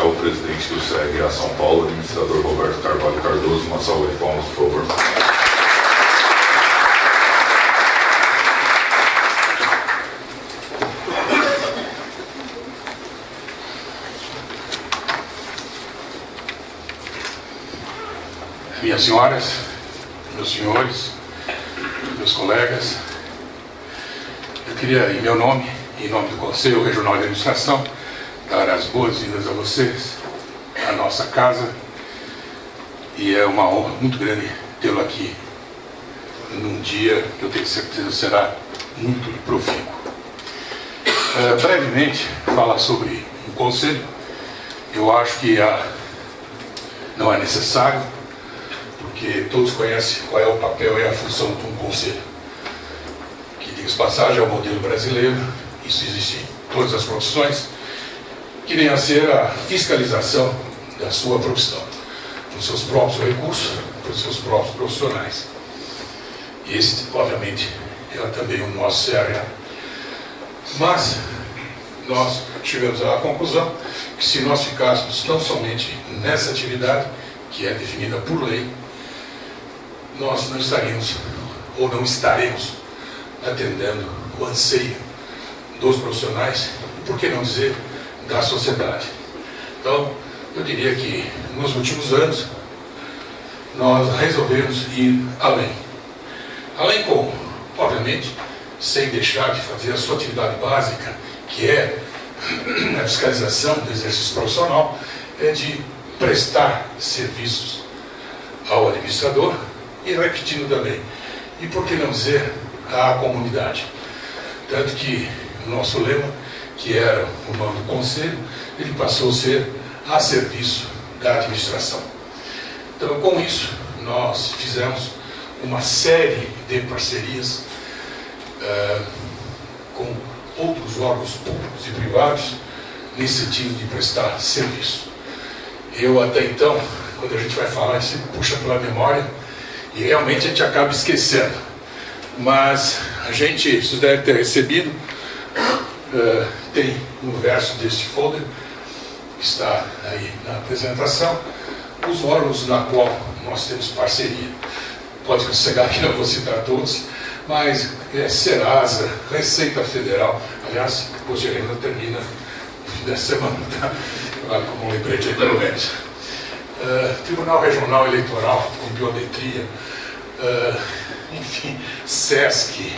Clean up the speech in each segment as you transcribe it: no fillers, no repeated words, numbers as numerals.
o presidente do SEG a São Paulo, administrador Roberto Carvalho Cardoso. Uma salva de palmas, por favor. Minhas senhoras, meus senhores, meus colegas, eu queria, em meu nome, em nome do Conselho Regional de Administração, dar as boas-vindas a vocês, à nossa casa, e é uma honra muito grande tê-lo aqui, num dia que eu tenho certeza será muito profícuo. Brevemente, falar sobre o Conselho, eu acho que não é necessário, porque todos conhecem qual é o papel e a função de um conselho. Que, diga-se passagem, é o modelo brasileiro, isso existe em todas as profissões, que vem a ser a fiscalização da sua profissão, dos seus próprios recursos, dos seus próprios profissionais. E esse, obviamente, é também o nosso CRA. Mas nós chegamos à conclusão que se nós ficássemos tão somente nessa atividade, que é definida por lei, nós não estaríamos, ou não estaremos, atendendo o anseio dos profissionais, e por que não dizer, da sociedade. Então, eu diria que nos últimos anos, nós resolvemos ir além. Além como? Obviamente, sem deixar de fazer a sua atividade básica, que é a fiscalização do exercício profissional, é de prestar serviços ao administrador, e repetindo também, e por que não dizer, à comunidade. Tanto que o nosso lema, que era o nome do conselho, ele passou a ser a serviço da administração. Então, com isso, nós fizemos uma série de parcerias com outros órgãos públicos e privados, nesse sentido de prestar serviço. Eu até então, quando a gente vai falar, a gente puxa pela memória, e realmente a gente acaba esquecendo. Mas a gente, vocês devem ter recebido, tem no verso deste folder, que está aí na apresentação, os órgãos na qual nós temos parceria. Pode sossegar que não vou citar todos, mas Serasa, Receita Federal, aliás, o Posto de Renda termina no fim da semana, tá? Claro, como um lembrete aí pelo menos. Tribunal Regional Eleitoral, com biometria, enfim, SESC,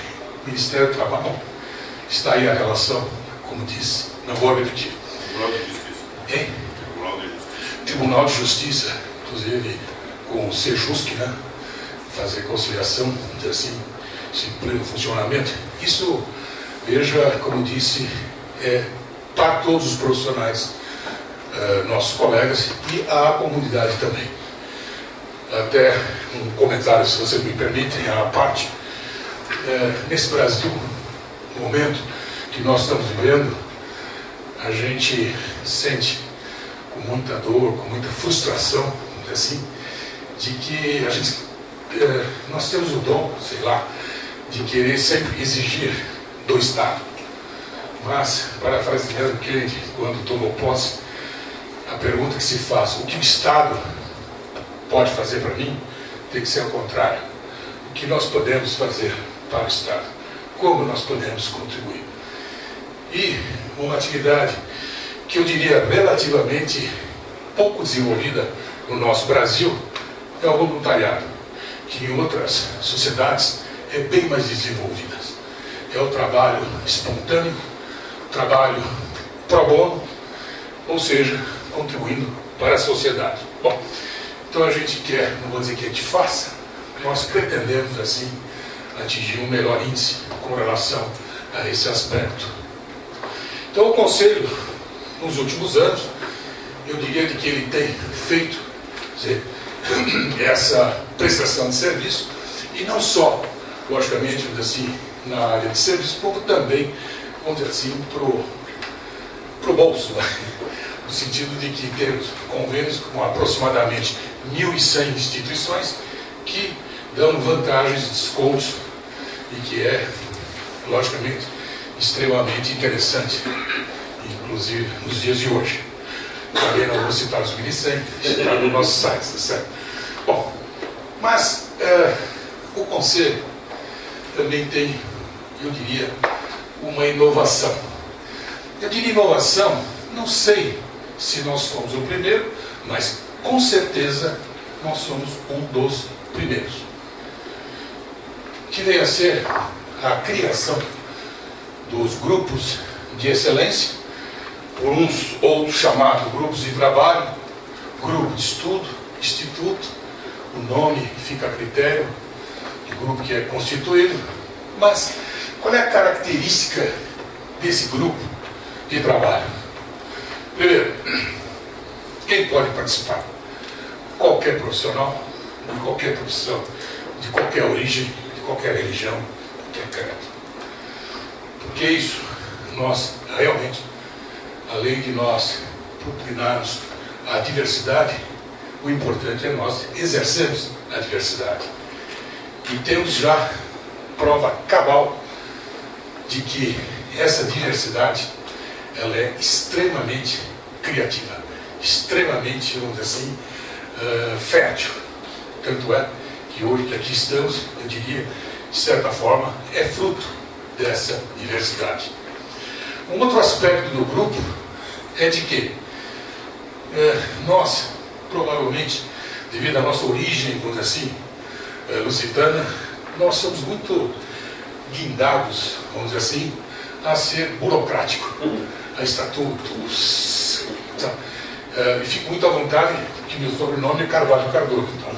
Ministério do Trabalho, está aí a relação, como disse, não vou repetir. Tribunal de Justiça. Hein? Tribunal de Justiça, inclusive com o Sejusc, né? Fazer conciliação, dizer assim, esse pleno funcionamento. Isso, veja, como disse, é para todos os profissionais, nossos colegas e a comunidade também. Até um comentário, se vocês me permitem, à parte. Nesse Brasil, no momento que nós estamos vivendo, a gente sente com muita dor, com muita frustração, assim, de que nós temos o dom, sei lá, de querer sempre exigir do Estado. Mas, parafraseando Kennedy, quando tomou posse, a pergunta que se faz, o que o Estado pode fazer para mim, tem que ser ao contrário. O que nós podemos fazer para o Estado? Como nós podemos contribuir? E uma atividade que eu diria relativamente pouco desenvolvida no nosso Brasil é o voluntariado, que em outras sociedades é bem mais desenvolvida. É o trabalho espontâneo, trabalho pro bono, ou seja, contribuindo para a sociedade. Bom, então a gente quer, não vou dizer que a gente faça, nós pretendemos assim atingir um melhor índice com relação a esse aspecto. Então o Conselho, nos últimos anos, eu diria que ele tem feito, quer dizer, essa prestação de serviço, e não só, logicamente, assim, na área de serviço, como também, vamos dizer assim, para o bolso, né? No sentido de que temos convênios com aproximadamente 1.100 instituições que dão vantagens e descontos, e que é, logicamente, extremamente interessante, inclusive nos dias de hoje. Também não vou citar os ministérios, está no nosso site, tá certo? Bom, mas o Conselho também tem, eu diria, uma inovação. Eu diria inovação, não sei se nós fomos o primeiro, mas com certeza nós somos um dos primeiros. Que veio a ser a criação dos grupos de excelência, por uns outros chamados grupos de trabalho, grupo de estudo, instituto, o nome fica a critério do grupo que é constituído. Mas qual é a característica desse grupo de trabalho? Primeiro, quem pode participar? Qualquer profissional, de qualquer profissão, de qualquer origem, de qualquer religião, qualquer credo. Porque isso, nós realmente, além de nós propinarmos a diversidade, o importante é nós exercermos a diversidade. E temos já prova cabal de que essa diversidade ela é extremamente criativa, extremamente, vamos dizer assim, fértil. Tanto é que hoje que aqui estamos, eu diria, de certa forma, é fruto dessa diversidade. Um outro aspecto do grupo é de que nós, provavelmente, devido à nossa origem, vamos dizer assim, lusitana, nós somos muito guindados, vamos dizer assim, a ser burocrático, a estatutos. E fico muito à vontade, que meu sobrenome é Carvalho Cardoso. Então,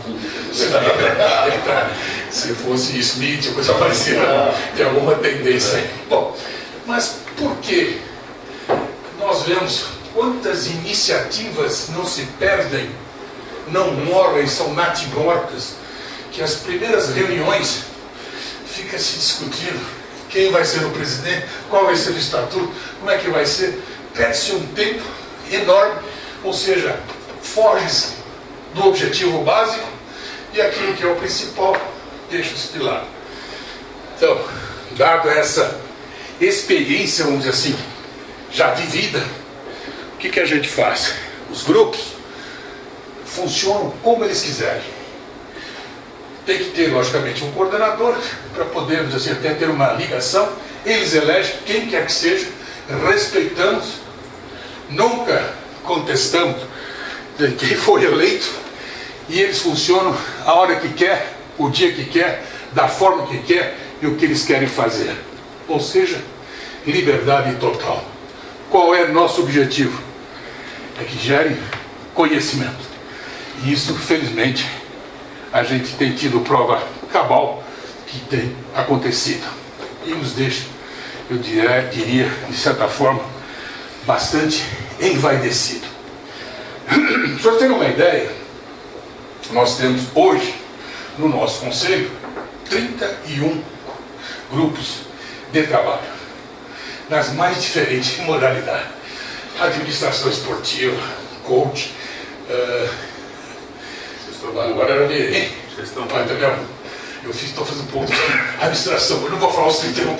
se fosse Smith ou coisa parecida, tem alguma tendência aí. Bom, mas por que nós vemos quantas iniciativas não se perdem, não morrem, são natimortas, que as primeiras reuniões fica se discutindo quem vai ser o presidente, qual vai ser o estatuto, como é que vai ser, perde-se um tempo enorme, ou seja, foge-se do objetivo básico e aquilo que é o principal deixa-se de lado. Então, dado essa experiência, vamos dizer assim, já vivida, o que a gente faz? Os grupos funcionam como eles quiserem. Tem que ter, logicamente, um coordenador para podermos assim, até ter uma ligação. Eles elegem quem quer que seja, respeitamos, nunca contestamos quem foi eleito, e eles funcionam a hora que quer, o dia que quer, da forma que quer e o que eles querem fazer. Ou seja, liberdade total. Qual é nosso objetivo? É que gere conhecimento. E isso, felizmente, a gente tem tido prova cabal que tem acontecido. E nos deixa, eu diria, de certa forma, bastante envaidecido. Para vocês terem uma ideia, nós temos hoje, no nosso conselho, 31 grupos de trabalho, nas mais diferentes modalidades. Administração esportiva, coach, agora era ver, eu estou fazendo ponto de administração, eu não vou falar os 31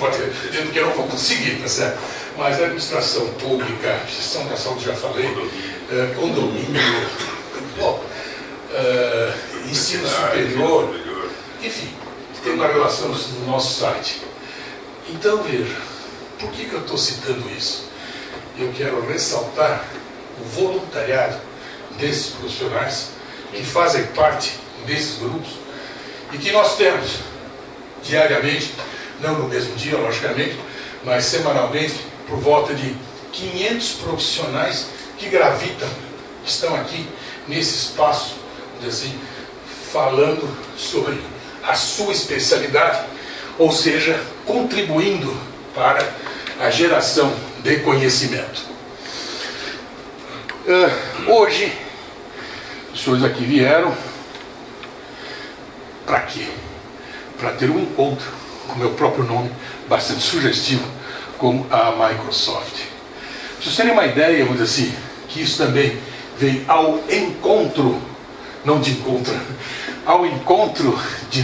dizendo que eu não vou conseguir, tá certo? Mas administração pública, gestão da saúde, já falei, condomínio, ensino superior, enfim, tem uma relação no nosso site. Então veja, por que eu estou citando isso? Eu quero ressaltar o voluntariado desses profissionais que fazem parte desses grupos e que nós temos diariamente, não no mesmo dia, logicamente, mas semanalmente, por volta de 500 profissionais que gravitam, que estão aqui nesse espaço, assim, falando sobre a sua especialidade, ou seja, contribuindo para a geração de conhecimento. Hoje, os senhores aqui vieram para quê? Para ter um encontro com o meu próprio nome, bastante sugestivo, com a Microsoft. Para vocês terem uma ideia, vamos dizer assim, que isso também vem ao encontro, não de encontro, ao encontro de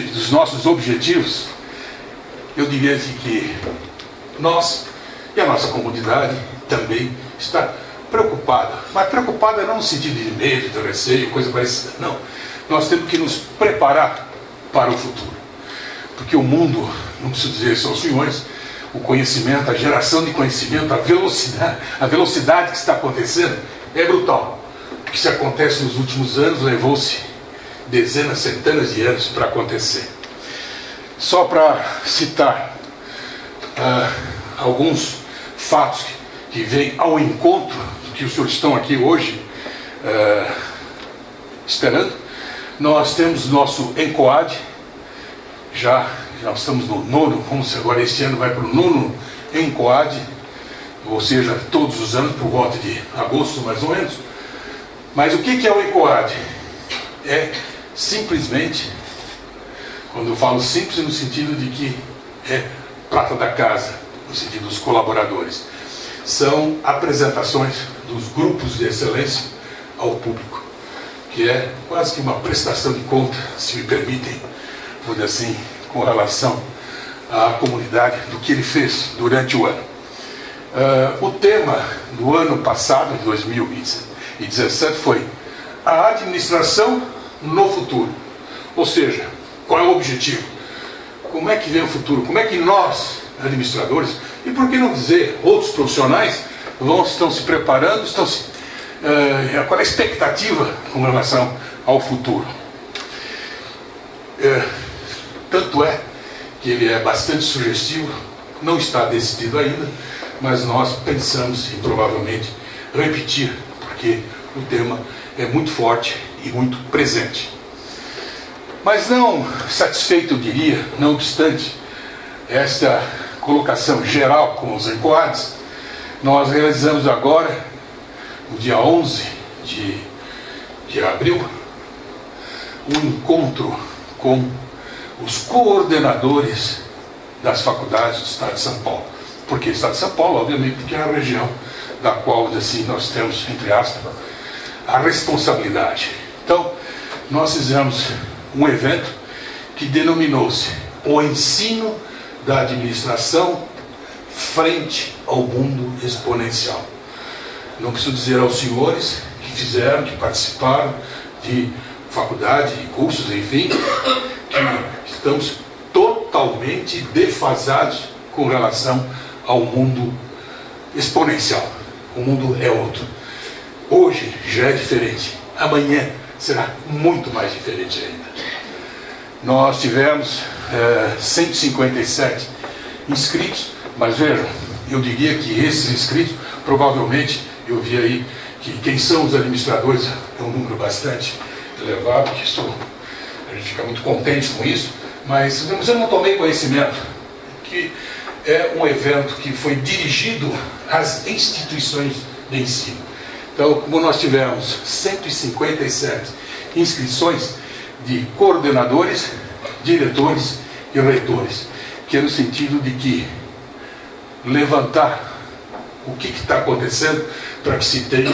dos nossos objetivos. Eu diria assim que nós e a nossa comunidade também está preocupada, mas preocupada não no sentido de medo, de receio, coisa parecida, não. Nós temos que nos preparar para o futuro, porque o mundo, não preciso dizer só aos senhores, o conhecimento, a geração de conhecimento, a velocidade que está acontecendo é brutal. O que se acontece nos últimos anos levou-se dezenas, centenas de anos para acontecer. Só para citar alguns fatos que vêm ao encontro do que os senhores estão aqui hoje esperando, nós temos nosso ENCOAD, nós estamos no nono, vamos agora este ano vai para o nono ENCOAD, ou seja, todos os anos, por volta de agosto mais ou menos. Mas o que é o ENCOAD? É simplesmente, quando eu falo simples, no sentido de que é prata da casa, no sentido dos colaboradores, são apresentações dos grupos de excelência ao público, que é quase que uma prestação de conta, se me permitem, vou dizer assim, com relação à comunidade, do que ele fez durante o ano. O tema do ano passado, em 2017, foi a administração no futuro. Ou seja, qual é o objetivo? Como é que vem o futuro? Como é que nós, administradores, e por que não dizer outros profissionais, estão se preparando, qual é a expectativa com relação ao futuro? Tanto é que ele é bastante sugestivo, não está decidido ainda, mas nós pensamos em provavelmente repetir, porque o tema é muito forte e muito presente. Mas não satisfeito, eu diria, não obstante esta colocação geral com os ENCOADs, nós realizamos agora, no dia 11 de abril, um encontro com os coordenadores das faculdades do Estado de São Paulo. Por que Estado de São Paulo? Obviamente porque é a região da qual, assim, nós temos, entre aspas, a responsabilidade. Então, nós fizemos um evento que denominou-se o ensino da administração frente ao mundo exponencial. Não preciso dizer aos senhores que fizeram, que participaram de faculdade, de cursos, enfim, que estamos totalmente defasados com relação ao mundo exponencial. O mundo é outro. Hoje já é diferente. Amanhã será muito mais diferente ainda. Nós tivemos 157 inscritos, mas vejam, eu diria que esses inscritos, provavelmente, eu vi aí que quem são os administradores é um número bastante elevado, que a gente fica muito contente com isso, mas eu não tomei conhecimento que é um evento que foi dirigido às instituições de ensino. Então, como nós tivemos 157 inscrições de coordenadores, diretores e reitores, que é no sentido de que levantar o que está acontecendo para que se tenha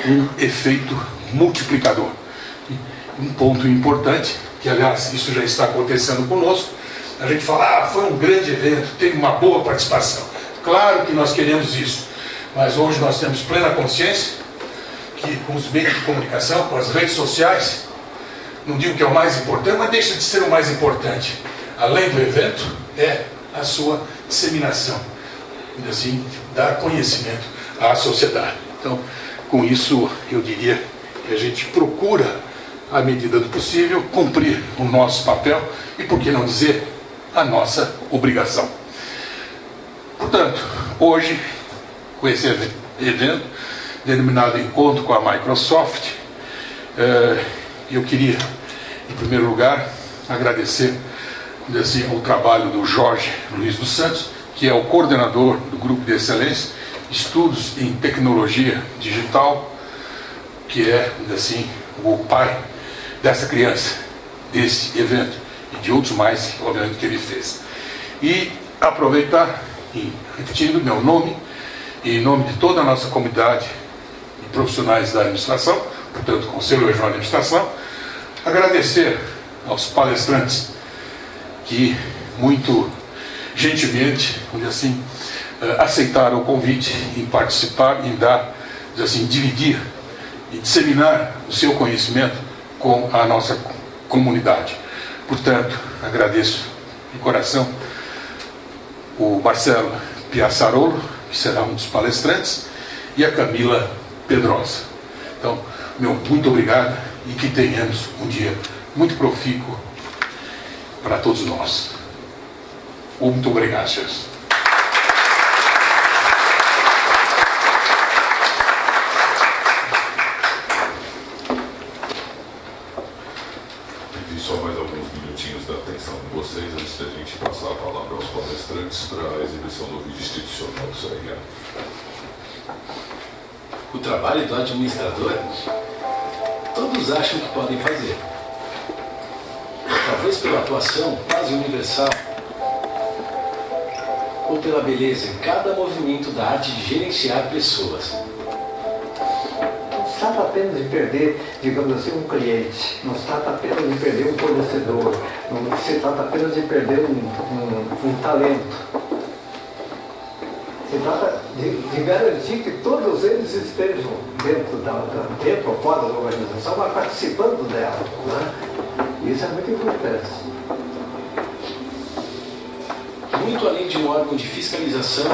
um efeito multiplicador. Um ponto importante, que aliás isso já está acontecendo conosco, a gente fala, foi um grande evento, teve uma boa participação. Claro que nós queremos isso, mas hoje nós temos plena consciência que com os meios de comunicação, com as redes sociais, não digo que é o mais importante, mas deixa de ser o mais importante. Além do evento, é a sua disseminação, e assim, dar conhecimento à sociedade. Então, com isso, eu diria que a gente procura, à medida do possível, cumprir o nosso papel e, por que não dizer, a nossa obrigação. Portanto, hoje, com esse evento, denominado Encontro com a Microsoft, eu queria, em primeiro lugar, agradecer assim, o trabalho do Jorge Luiz dos Santos, que é o coordenador do Grupo de Excelência, Estudos em Tecnologia Digital, que é, assim, o pai dessa criança, desse evento e de outros mais, obviamente, que ele fez. E aproveitar, e repetindo meu nome, e em nome de toda a nossa comunidade de profissionais da administração, portanto, Conselho Regional de Administração, agradecer aos palestrantes que muito gentilmente, assim, aceitaram o convite em participar, em dar, assim, dividir e disseminar o seu conhecimento com a nossa comunidade. Portanto, agradeço de coração o Marcelo Piazzarolo, que será um dos palestrantes, e a Camila Pedrosa. Então, muito obrigado e que tenhamos um dia muito profícuo para todos nós. Muito obrigado, senhores. Só mais alguns minutinhos da atenção de vocês antes da gente passar a palavra aos palestrantes para a exibição do vídeo institucional do CRA. O trabalho do administrador, todos acham que podem fazer. Talvez pela atuação quase universal, ou pela beleza em cada movimento da arte de gerenciar pessoas. Não se trata apenas de perder, digamos assim, um cliente, não se trata apenas de perder um fornecedor, não se trata apenas de perder um talento. Se trata de garantir que todos eles estejam dentro ou fora da organização, mas participando dela. Né? Isso é muito importante. Muito além de um órgão de fiscalização,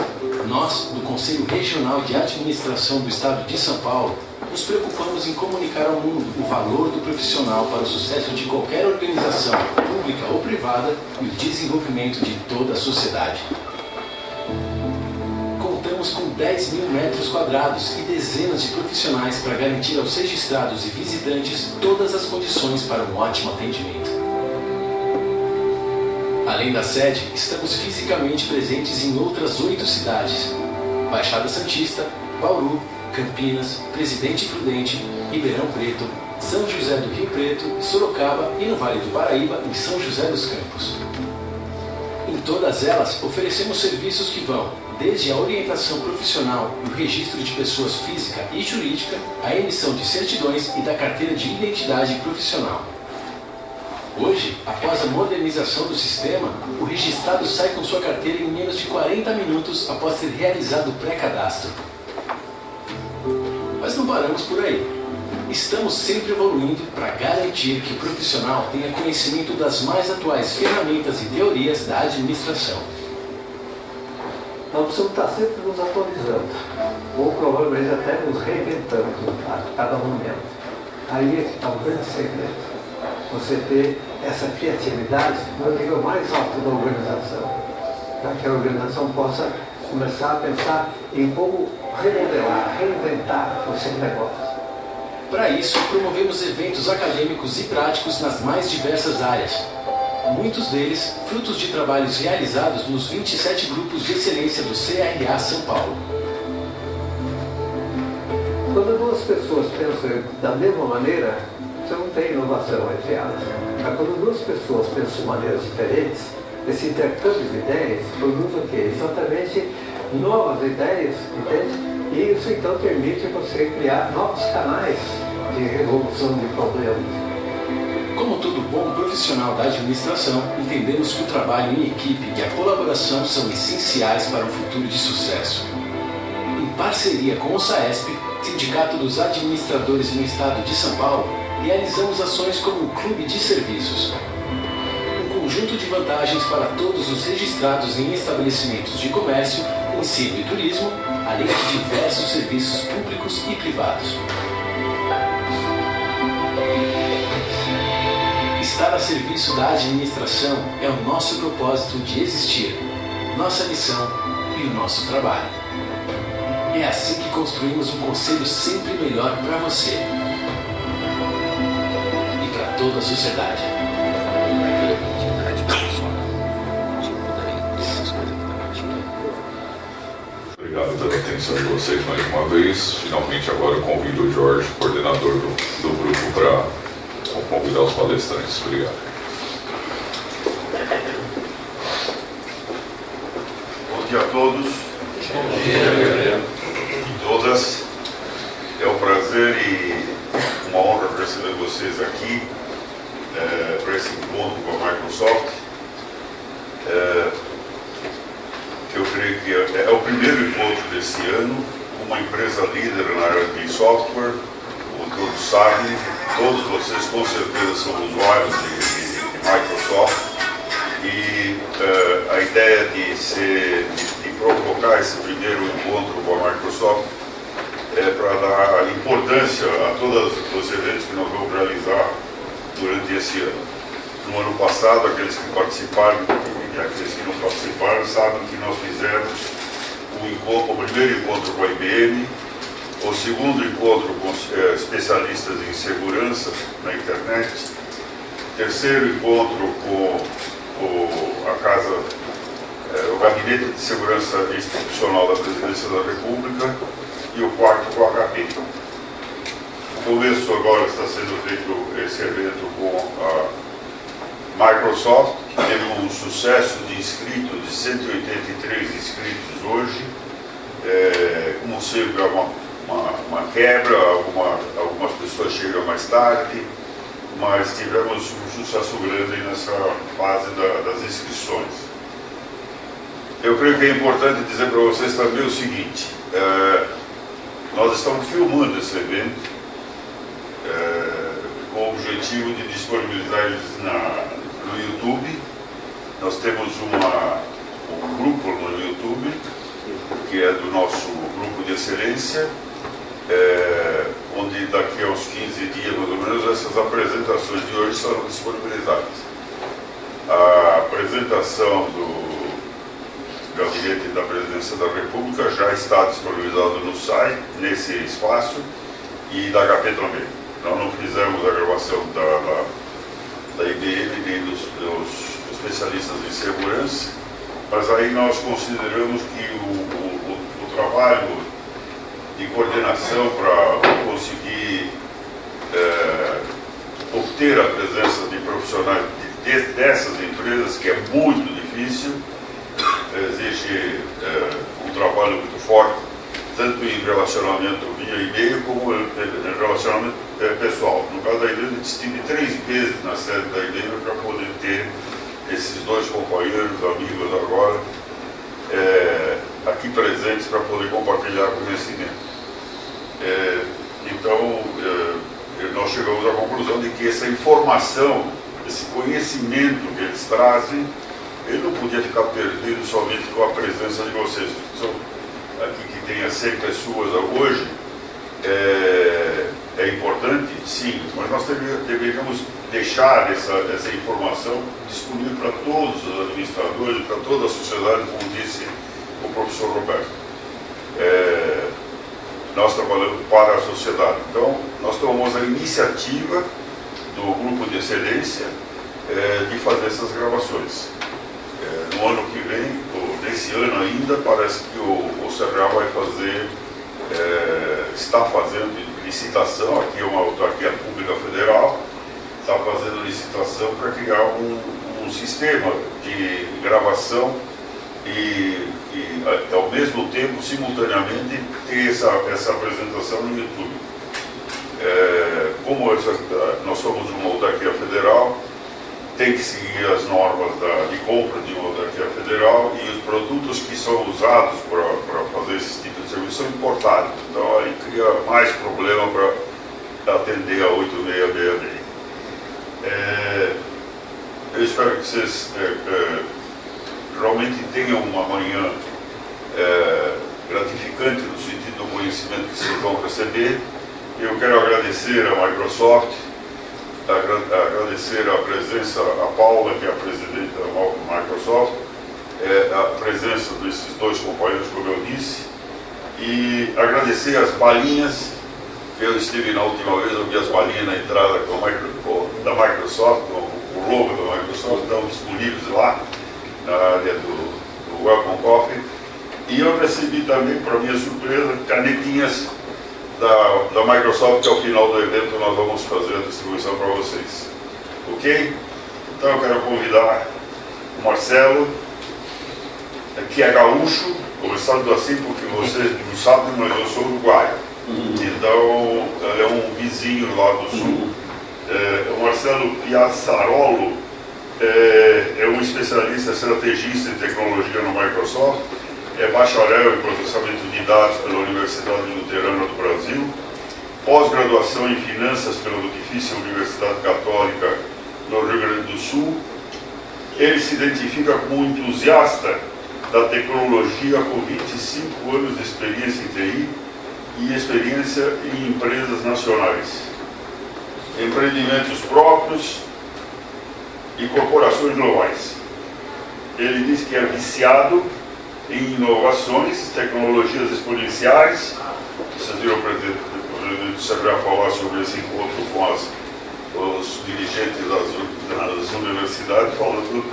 nós, do Conselho Regional de Administração do Estado de São Paulo, nos preocupamos em comunicar ao mundo o valor do profissional para o sucesso de qualquer organização, pública ou privada, e o desenvolvimento de toda a sociedade. Contamos com 10 mil metros quadrados e dezenas de profissionais para garantir aos registrados e visitantes todas as condições para um ótimo atendimento. Além da sede, estamos fisicamente presentes em outras 8 cidades: Baixada Santista, Bauru, Campinas, Presidente Prudente, Ribeirão Preto, São José do Rio Preto, Sorocaba e no Vale do Paraíba, em São José dos Campos. Em todas elas, oferecemos serviços que vão desde a orientação profissional e o registro de pessoas física e jurídica, a emissão de certidões e da carteira de identidade profissional. Hoje, após a modernização do sistema, o registrado sai com sua carteira em menos de 40 minutos após ter realizado o pré-cadastro. Mas não paramos por aí. Estamos sempre evoluindo para garantir que o profissional tenha conhecimento das mais atuais ferramentas e teorias da administração. Nós precisamos estar sempre nos atualizando, ou provavelmente até nos reinventando a cada momento. Aí é que está o grande segredo. Você ter essa criatividade no nível mais alto da organização, para que a organização possa começar a pensar em como remodelar, reinventar o seu negócio. Para isso, promovemos eventos acadêmicos e práticos nas mais diversas áreas. Muitos deles, frutos de trabalhos realizados nos 27 grupos de excelência do CRA São Paulo. Quando duas pessoas pensam da mesma maneira, você não tem inovação entre elas. Mas quando duas pessoas pensam de maneiras diferentes, esse intercâmbio de ideias produz o quê? Exatamente novas ideias, entende? E isso então permite você criar novos canais de resolução de problemas. Como todo bom profissional da administração, entendemos que o trabalho em equipe e a colaboração são essenciais para um futuro de sucesso. Em parceria com o SAESP, Sindicato dos Administradores no Estado de São Paulo, realizamos ações como o Clube de Serviços. Um conjunto de vantagens para todos os registrados em estabelecimentos de comércio, ensino e turismo, além de diversos serviços públicos e privados. Estar a serviço da administração é o nosso propósito de existir, nossa missão e o nosso trabalho. É assim que construímos um conselho sempre melhor para você e para toda a sociedade. Obrigado pela atenção de vocês mais uma vez. Finalmente agora eu convido o Jorge, coordenador do grupo, para convidar os palestrantes. Obrigado. Bom dia a todos. Bom dia. E todas. É um prazer e uma honra receber vocês aqui para esse encontro com a Microsoft. Eu creio que é o primeiro encontro desse ano, uma empresa líder na área de software, como todos sabem, todos vocês com certeza são usuários de Microsoft, e a ideia de provocar esse primeiro encontro com a Microsoft é para dar importância a todos os eventos que nós vamos realizar durante esse ano. No ano passado, aqueles que participaram e aqueles que não participaram sabem que nós fizemos o primeiro encontro com a IBM, o segundo encontro com especialistas em segurança na internet, terceiro encontro com o Gabinete de Segurança Institucional da Presidência da República e o quarto com a HP. No começo agora está sendo feito esse evento com a Microsoft, que teve um sucesso de inscritos, de 183 inscritos hoje, como sempre uma quebra, algumas pessoas chegam mais tarde, mas tivemos um sucesso grande nessa fase das inscrições. Eu creio que é importante dizer para vocês também o seguinte, nós estamos filmando esse evento com o objetivo de disponibilizar eles no YouTube. Nós temos um grupo no YouTube, que é do nosso grupo de excelência, onde daqui a uns 15 dias, mais ou menos, essas apresentações de hoje serão disponibilizadas. A apresentação do Gabinete da Presidência da República já está disponibilizada no site, nesse espaço, e da HP também. Nós não fizemos a gravação da IBM nem dos especialistas em segurança, mas aí nós consideramos que o trabalho de coordenação para conseguir obter a presença de profissionais dessas empresas, que é muito difícil, exige um trabalho muito forte, tanto em relacionamento via e-mail como em relacionamento pessoal. No caso da IBM, a gente estive 3 vezes na sede da IBM para poder ter esses 2 companheiros, amigos agora, aqui presentes para poder compartilhar conhecimento. Então, nós chegamos à conclusão de que essa informação, esse conhecimento que eles trazem, ele não podia ficar perdido somente com a presença de vocês. São aqui que tenha 100 pessoas hoje, é importante, sim, mas nós deveríamos deixar essa informação disponível para todos os administradores, para toda a sociedade, como disse o professor Roberto. Nós trabalhamos para a sociedade. Então, nós tomamos a iniciativa do grupo de excelência de fazer essas gravações. No ano que vem, ou nesse ano ainda, parece que o CERREL vai fazer, está fazendo licitação, aqui é uma autarquia pública federal, está fazendo licitação para criar um sistema de gravação e ao mesmo tempo, simultaneamente, ter essa apresentação no YouTube. Como nós somos uma autarquia federal, tem que seguir as normas de compra de uma autarquia federal, e os produtos que são usados para fazer esse tipo de serviço são importados. Então aí cria mais problema para atender a 8666. Eu espero que vocês realmente tenham uma manhã gratificante no sentido do conhecimento que vocês vão receber. Eu quero agradecer a Microsoft, agradecer a presença, a Paula, que é a presidente da Microsoft, a presença desses 2 companheiros, como eu disse, e agradecer as balinhas, que eu estive na última vez, eu vi as balinhas na entrada da Microsoft, o logo da Microsoft, estão disponíveis lá, na área do Welcome Coffee, e eu recebi também, para minha surpresa, canetinhas da Microsoft, que ao final do evento nós vamos fazer a distribuição para vocês. Ok? Então eu quero convidar o Marcelo, que é gaúcho, conversando assim porque vocês não sabem, mas eu sou uruguaio. Então ele é um vizinho lá do sul. O Marcelo Piazzarolo é um especialista, estrategista em tecnologia no Microsoft. é bacharel em processamento de dados pela Universidade Luterana do Brasil, pós-graduação em finanças pela Pontifícia Universidade Católica do Rio Grande do Sul. Ele se identifica como entusiasta da tecnologia com 25 anos de experiência em TI e experiência em empresas nacionais, empreendimentos próprios e corporações globais. Ele diz que é viciado em inovações, tecnologias exponenciais. Vocês viram o presidente Sagrado falar sobre esse encontro com os dirigentes das universidades, falando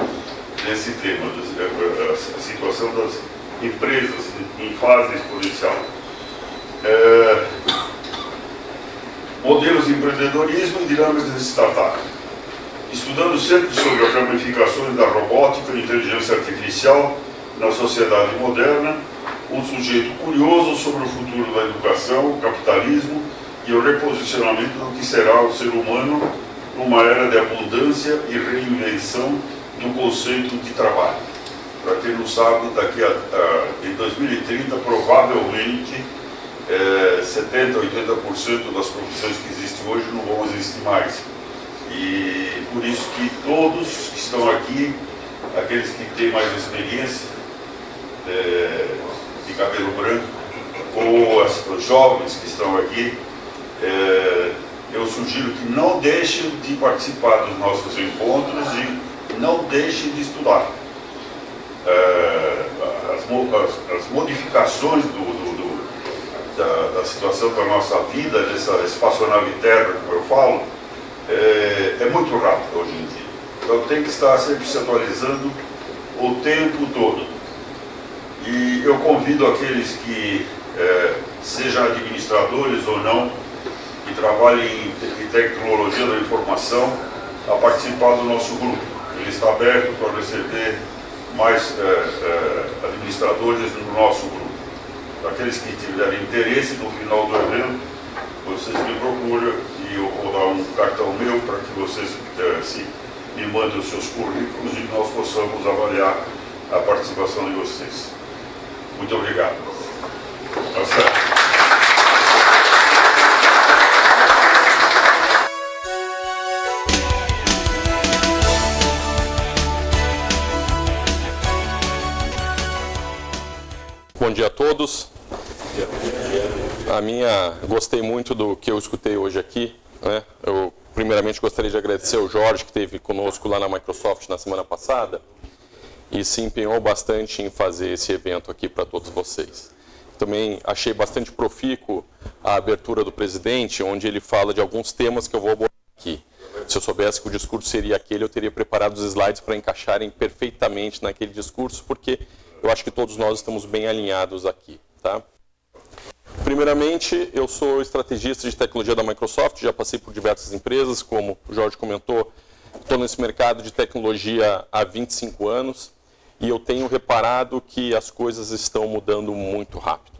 desse tema, a situação das empresas em fase exponencial. Modelos de empreendedorismo e dinâmicas de startup. Estudando sempre sobre as ramificações da robótica e inteligência artificial na sociedade moderna, um sujeito curioso sobre o futuro da educação, o capitalismo e o reposicionamento do que será o ser humano numa era de abundância e reinvenção do conceito de trabalho. Para quem não sabe, em 2030, provavelmente, 70% a 80% das profissões que existem hoje não vão existir mais. E por isso que todos que estão aqui, aqueles que têm mais experiência de cabelo branco, ou os jovens que estão aqui, eu sugiro que não deixem de participar dos nossos encontros e não deixem de estudar. As modificações da situação da nossa vida, dessa espaçonave Terra, como eu falo, é muito rápido hoje em dia. Então tem que estar sempre se atualizando o tempo todo. E eu convido aqueles que sejam administradores ou não, que trabalhem em tecnologia da informação, a participar do nosso grupo. Ele está aberto para receber mais administradores no nosso grupo. Aqueles que tiverem interesse, no final do evento, vocês me procuram e eu vou dar um cartão meu para que vocês me mandem os seus currículos e nós possamos avaliar a participação de vocês. Muito obrigado. Tá certo. Bom dia a todos. Gostei muito do que eu escutei hoje aqui, né? Eu primeiramente gostaria de agradecer ao Jorge, que esteve conosco lá na Microsoft na semana passada e se empenhou bastante em fazer esse evento aqui para todos vocês. Também achei bastante profícuo a abertura do presidente, onde ele fala de alguns temas que eu vou abordar aqui. Se eu soubesse que o discurso seria aquele, eu teria preparado os slides para encaixarem perfeitamente naquele discurso, porque eu acho que todos nós estamos bem alinhados aqui, tá? Primeiramente, eu sou estrategista de tecnologia da Microsoft, já passei por diversas empresas, como o Jorge comentou, estou nesse mercado de tecnologia há 25 anos e eu tenho reparado que as coisas estão mudando muito rápido.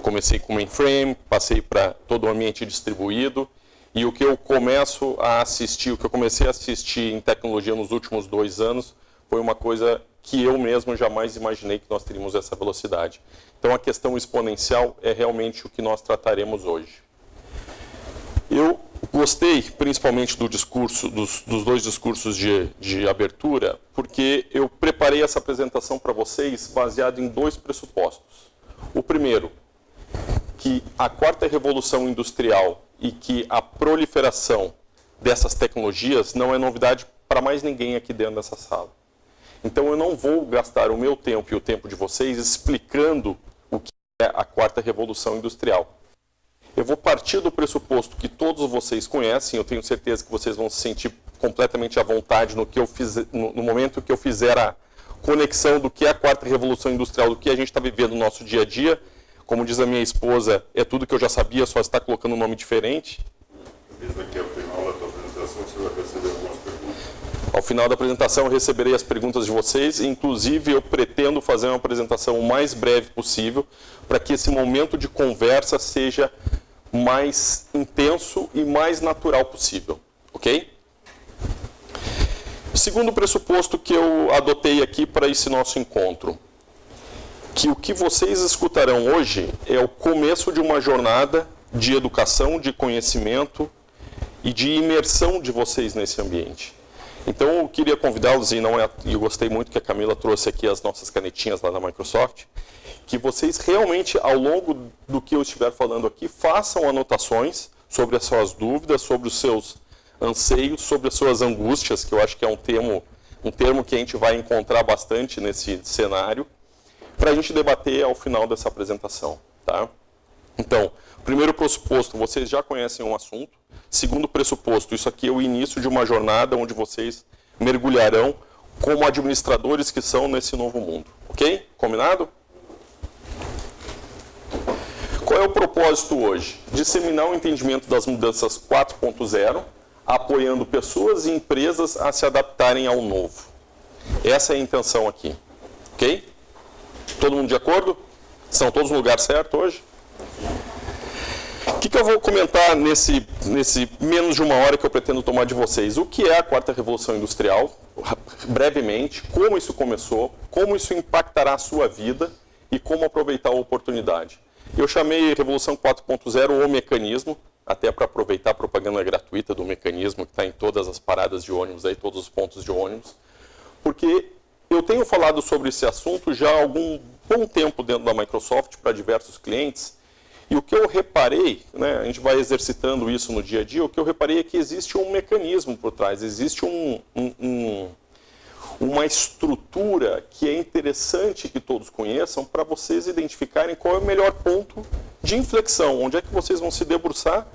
Comecei com mainframe, passei para todo o ambiente distribuído e o que eu comecei a assistir em tecnologia nos últimos 2 anos foi uma coisa que eu mesmo jamais imaginei que nós teríamos essa velocidade. Então a questão exponencial é realmente o que nós trataremos hoje. Eu gostei principalmente do discurso, dos 2 discursos de abertura, porque eu preparei essa apresentação para vocês baseado em 2 pressupostos. O primeiro, que a 4ª revolução industrial e que a proliferação dessas tecnologias não é novidade para mais ninguém aqui dentro dessa sala. Então eu não vou gastar o meu tempo e o tempo de vocês explicando o que é a 4ª revolução industrial. Eu vou partir do pressuposto que todos vocês conhecem, eu tenho certeza que vocês vão se sentir completamente à vontade no momento que eu fizer a conexão do que é a 4ª revolução industrial, do que a gente está vivendo no nosso dia a dia. Como diz a minha esposa, é tudo que eu já sabia, só está colocando um nome diferente. Desde aqui ao final da tua apresentação, você vai receber algumas perguntas. Ao final da apresentação eu receberei as perguntas de vocês, inclusive eu pretendo fazer uma apresentação o mais breve possível para que esse momento de conversa seja mais intenso e mais natural possível, ok? O segundo pressuposto que eu adotei aqui para esse nosso encontro. que o que vocês escutarão hoje é o começo de uma jornada de educação, de conhecimento e de imersão de vocês nesse ambiente. Então eu queria convidá-los, e eu gostei muito que a Camila trouxe aqui as nossas canetinhas lá da Microsoft, que vocês realmente, ao longo do que eu estiver falando aqui, façam anotações sobre as suas dúvidas, sobre os seus anseios, sobre as suas angústias, que eu acho que é um termo que a gente vai encontrar bastante nesse cenário, para a gente debater ao final dessa apresentação. Tá? Então, primeiro pressuposto, vocês já conhecem um assunto. Segundo pressuposto, isso aqui é o início de uma jornada onde vocês mergulharão como administradores que são nesse novo mundo. Ok? Combinado? Qual é o propósito hoje? Disseminar o entendimento das mudanças 4.0, apoiando pessoas e empresas a se adaptarem ao novo. Essa é a intenção aqui. Ok? Todo mundo de acordo? Estão todos no lugar certo hoje? O que eu vou comentar nesse menos de uma hora que eu pretendo tomar de vocês? O que é a quarta revolução industrial? Brevemente, como isso começou, como isso impactará a sua vida e como aproveitar a oportunidade. Eu chamei Revolução 4.0 o mecanismo, até para aproveitar a propaganda gratuita do mecanismo que está em todas as paradas de ônibus, aí, todos os pontos de ônibus, porque eu tenho falado sobre esse assunto já há algum bom tempo dentro da Microsoft para diversos clientes, e o que eu reparei, né, a gente vai exercitando isso no dia a dia, o que eu reparei é que existe um mecanismo por trás, existe uma estrutura que é interessante que todos conheçam para vocês identificarem qual é o melhor ponto de inflexão, onde é que vocês vão se debruçar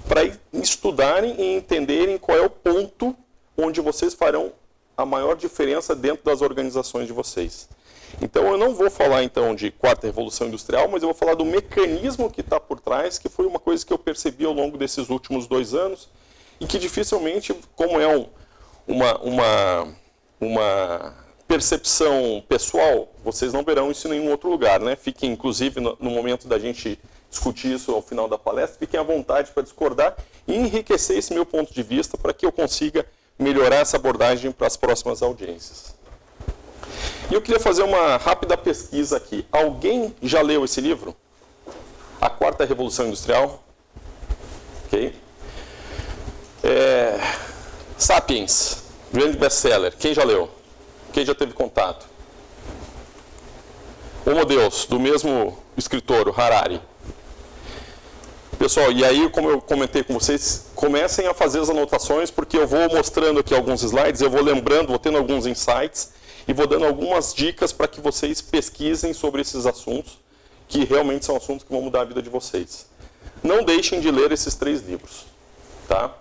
para estudarem e entenderem qual é o ponto onde vocês farão a maior diferença dentro das organizações de vocês. Então eu não vou falar então de quarta revolução industrial, mas eu vou falar do mecanismo que está por trás, que foi uma coisa que eu percebi ao longo desses últimos 2 anos e que dificilmente, como é uma percepção pessoal, vocês não verão isso em nenhum outro lugar, né? Fiquem, inclusive, no momento da gente discutir isso ao final da palestra, fiquem à vontade para discordar e enriquecer esse meu ponto de vista para que eu consiga melhorar essa abordagem para as próximas audiências. E eu queria fazer uma rápida pesquisa aqui. Alguém já leu esse livro? A Quarta Revolução Industrial? Ok. Sapiens, grande best-seller. Quem já leu? Quem já teve contato? Homo Deus, do mesmo escritor, o Harari. Pessoal, e aí, como eu comentei com vocês, comecem a fazer as anotações, porque eu vou mostrando aqui alguns slides, eu vou lembrando, vou tendo alguns insights, e vou dando algumas dicas para que vocês pesquisem sobre esses assuntos, que realmente são assuntos que vão mudar a vida de vocês. Não deixem de ler esses 3 livros. Tá?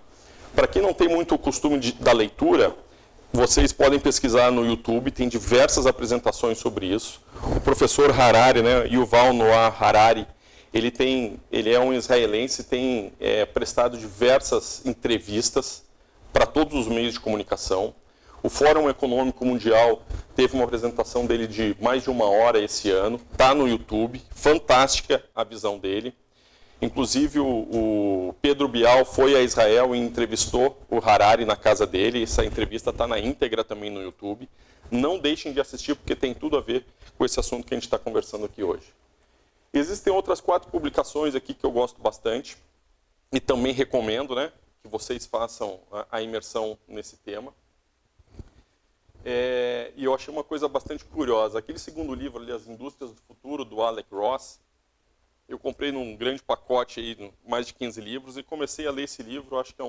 Para quem não tem muito o costume da leitura, vocês podem pesquisar no YouTube, tem diversas apresentações sobre isso. O professor Harari, né, Yuval Noah Harari, ele é um israelense, tem prestado diversas entrevistas para todos os meios de comunicação. O Fórum Econômico Mundial teve uma apresentação dele de mais de 1 hora esse ano, está no YouTube, fantástica a visão dele. Inclusive o Pedro Bial foi a Israel e entrevistou o Harari na casa dele, essa entrevista está na íntegra também no YouTube. Não deixem de assistir porque tem tudo a ver com esse assunto que a gente está conversando aqui hoje. Existem outras 4 publicações aqui que eu gosto bastante e também recomendo, né, que vocês façam a imersão nesse tema. E eu achei uma coisa bastante curiosa. Aquele segundo livro ali, As Indústrias do Futuro, do Alec Ross, eu comprei num grande pacote, aí, mais de 15 livros, e comecei a ler esse livro, acho que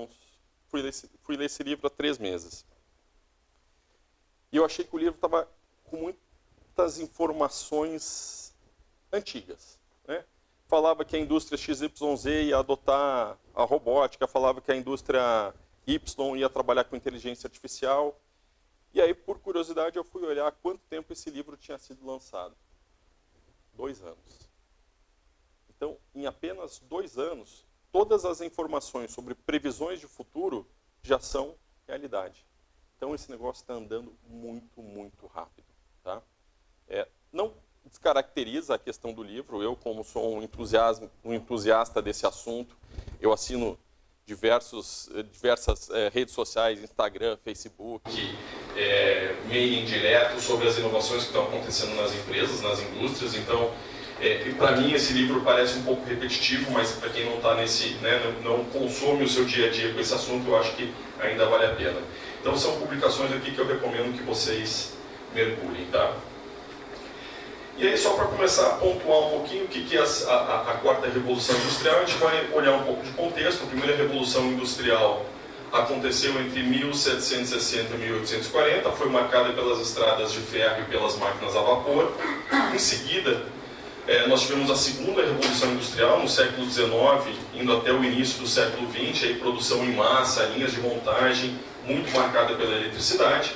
fui ler esse livro há 3 meses. E eu achei que o livro estava com muitas informações antigas. Né? Falava que a indústria XYZ ia adotar a robótica, falava que a indústria Y ia trabalhar com inteligência artificial. E aí, por curiosidade, eu fui olhar há quanto tempo esse livro tinha sido lançado. 2 anos. Então, em apenas 2 anos, todas as informações sobre previsões de futuro já são realidade. Então, esse negócio está andando muito, muito rápido. Tá? Não descaracteriza a questão do livro. Eu, como sou um entusiasta desse assunto, eu assino diversas redes sociais, Instagram, Facebook, mailing direto sobre as inovações que estão acontecendo nas empresas, nas indústrias. Então, para mim esse livro parece um pouco repetitivo, mas para quem não está nesse, né, não consome o seu dia a dia com esse assunto, eu acho que ainda vale a pena. Então são publicações aqui que eu recomendo que vocês mergulhem, tá? E aí, só para começar a pontuar um pouquinho o que é a quarta revolução industrial, a gente vai olhar um pouco de contexto. A primeira revolução industrial aconteceu entre 1760 e 1840, foi marcada pelas estradas de ferro e pelas máquinas a vapor. Em seguida, nós tivemos a segunda revolução industrial no século XIX, indo até o início do século XX, aí produção em massa, linhas de montagem, muito marcada pela eletricidade.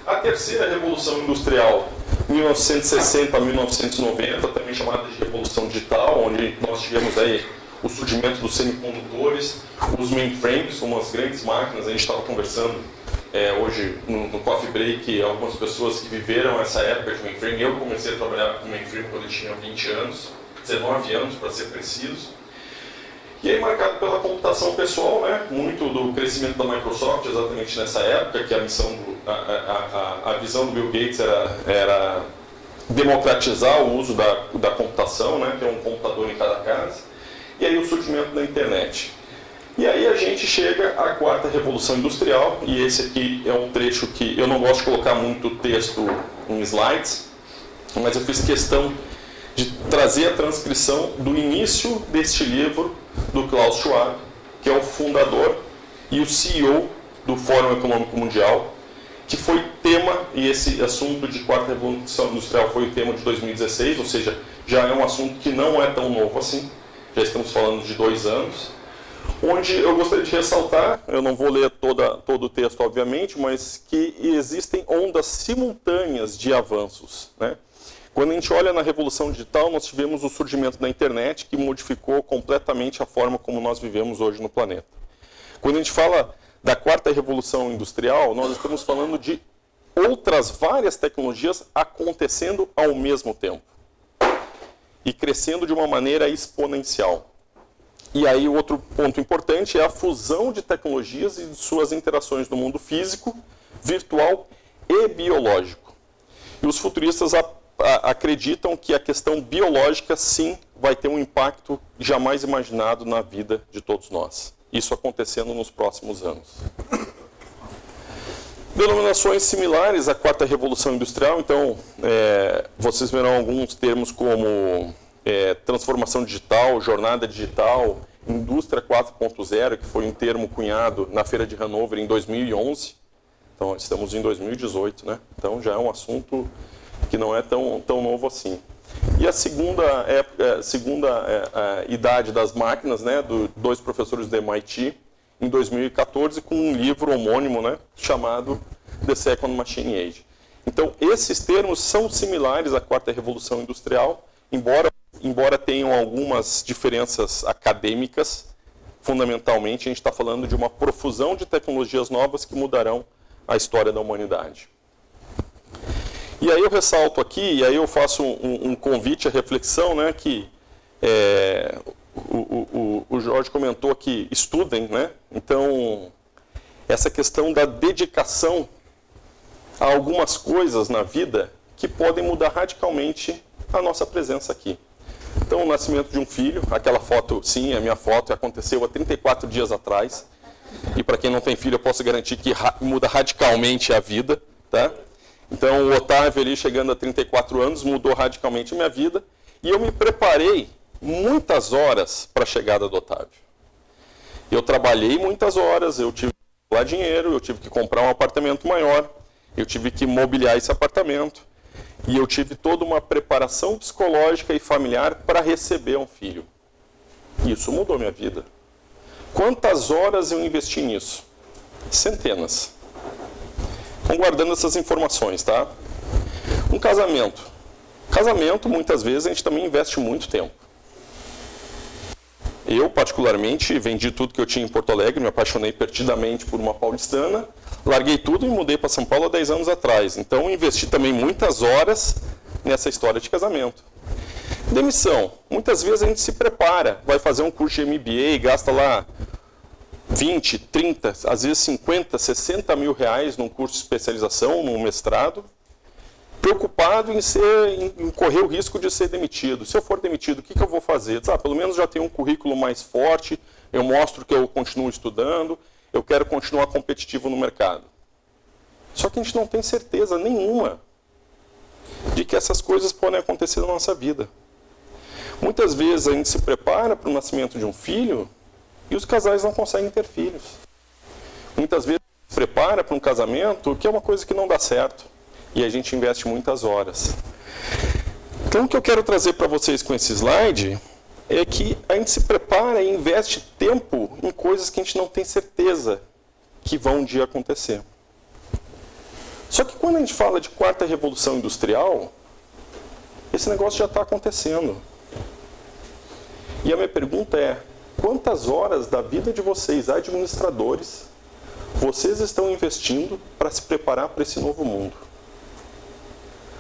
A terceira revolução industrial, 1960 a 1990, também chamada de revolução digital, onde nós tivemos aí o surgimento dos semicondutores, os mainframes, como as grandes máquinas. A gente estava conversando hoje no coffee break, algumas pessoas que viveram essa época de mainframe. Eu comecei a trabalhar com mainframe quando eu tinha 20 anos, 19 anos para ser preciso. E aí, marcado pela computação pessoal, né, muito do crescimento da Microsoft exatamente nessa época, que a missão, a visão do Bill Gates era democratizar o uso da computação, né, ter um computador em cada casa, e aí o surgimento da internet. E aí a gente chega à quarta revolução industrial, e esse aqui é um trecho que eu não gosto de colocar muito texto em slides, mas eu fiz questão de trazer a transcrição do início deste livro do Klaus Schwab, que é o fundador e o CEO do Fórum Econômico Mundial, que foi tema, e esse assunto de quarta revolução industrial foi o tema de 2016, ou seja, já é um assunto que não é tão novo assim, já estamos falando de 2 anos, onde eu gostaria de ressaltar, eu não vou ler todo o texto obviamente, mas que existem ondas simultâneas de avanços, né? Quando a gente olha na Revolução Digital, nós tivemos o surgimento da internet, que modificou completamente a forma como nós vivemos hoje no planeta. Quando a gente fala da quarta Revolução Industrial, nós estamos falando de outras várias tecnologias acontecendo ao mesmo tempo e crescendo de uma maneira exponencial. E aí, outro ponto importante é a fusão de tecnologias e de suas interações no mundo físico, virtual e biológico. E os futuristas acreditam que a questão biológica, sim, vai ter um impacto jamais imaginado na vida de todos nós. Isso acontecendo nos próximos anos. Denominações similares à quarta revolução industrial, então, vocês verão alguns termos como transformação digital, jornada digital, indústria 4.0, que foi um termo cunhado na Feira de Hannover em 2011. Então, estamos em 2018, né? Então, já é um assunto que não é tão novo assim. E a segunda idade das máquinas, né, dos 2 professores do MIT, em 2014, com um livro homônimo, né, chamado The Second Machine Age. Então, esses termos são similares à quarta revolução industrial, embora tenham algumas diferenças acadêmicas. Fundamentalmente, a gente está falando de uma profusão de tecnologias novas que mudarão a história da humanidade. E aí eu ressalto aqui, e aí eu faço um convite à reflexão, né, que o Jorge comentou aqui, estudem, né? Então, essa questão da dedicação a algumas coisas na vida que podem mudar radicalmente a nossa presença aqui. Então, o nascimento de um filho, aquela foto, sim, a minha foto, aconteceu há 34 dias atrás, e para quem não tem filho, eu posso garantir que muda radicalmente a vida, tá? Então, o Otávio ali, chegando a 34 anos, mudou radicalmente a minha vida. E eu me preparei muitas horas para a chegada do Otávio. Eu trabalhei muitas horas, eu tive que doar dinheiro, eu tive que comprar um apartamento maior, eu tive que mobiliar esse apartamento. E eu tive toda uma preparação psicológica e familiar para receber um filho. Isso mudou minha vida. Quantas horas eu investi nisso? Centenas. Vão guardando essas informações, tá? Um casamento. Casamento, muitas vezes, a gente também investe muito tempo. Eu, particularmente, vendi tudo que eu tinha em Porto Alegre, me apaixonei perdidamente por uma paulistana, larguei tudo e mudei para São Paulo há 10 anos atrás. Então, investi também muitas horas nessa história de casamento. Demissão. Muitas vezes a gente se prepara, vai fazer um curso de MBA, gasta lá 20, 30, às vezes 50, 60 mil reais num curso de especialização, num mestrado, preocupado em correr o risco de ser demitido. Se eu for demitido, o que eu vou fazer? Pelo menos já tenho um currículo mais forte, eu mostro que eu continuo estudando, eu quero continuar competitivo no mercado. Só que a gente não tem certeza nenhuma de que essas coisas podem acontecer na nossa vida. Muitas vezes a gente se prepara para o nascimento de um filho e os casais não conseguem ter filhos. Muitas vezes se prepara para um casamento que é uma coisa que não dá certo. E a gente investe muitas horas. Então o que eu quero trazer para vocês com esse slide é que a gente se prepara e investe tempo em coisas que a gente não tem certeza que vão um dia acontecer. Só que quando a gente fala de quarta revolução industrial, esse negócio já está acontecendo. E a minha pergunta é, quantas horas da vida de vocês, administradores, vocês estão investindo para se preparar para esse novo mundo?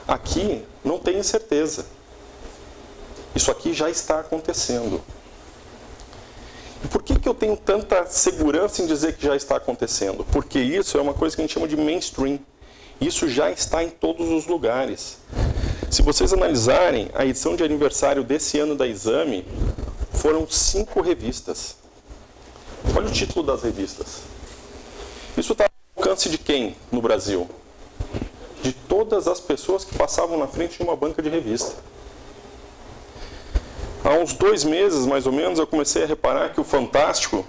Aqui não tenho certeza. Isso aqui já está acontecendo. E por que eu tenho tanta segurança em dizer que já está acontecendo? Porque isso é uma coisa que a gente chama de mainstream. Isso já está em todos os lugares. Se vocês analisarem, a edição de aniversário desse ano da Exame foram 5 revistas. Olha o título das revistas. Isso está ao alcance de quem no Brasil? De todas as pessoas que passavam na frente de uma banca de revista. Há uns 2 meses, mais ou menos, eu comecei a reparar que o Fantástico,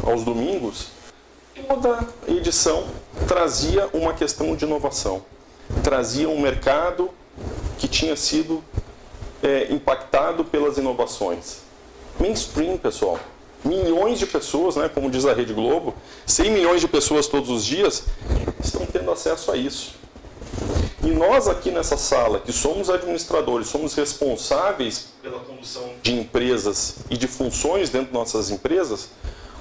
aos domingos, toda edição trazia uma questão de inovação. Trazia um mercado que tinha sido impactado pelas inovações. Mainstream, pessoal. Milhões de pessoas, como diz a Rede Globo, 100 milhões de pessoas todos os dias, estão tendo acesso a isso. E nós aqui nessa sala, que somos administradores, somos responsáveis pela condução de empresas e de funções dentro de nossas empresas,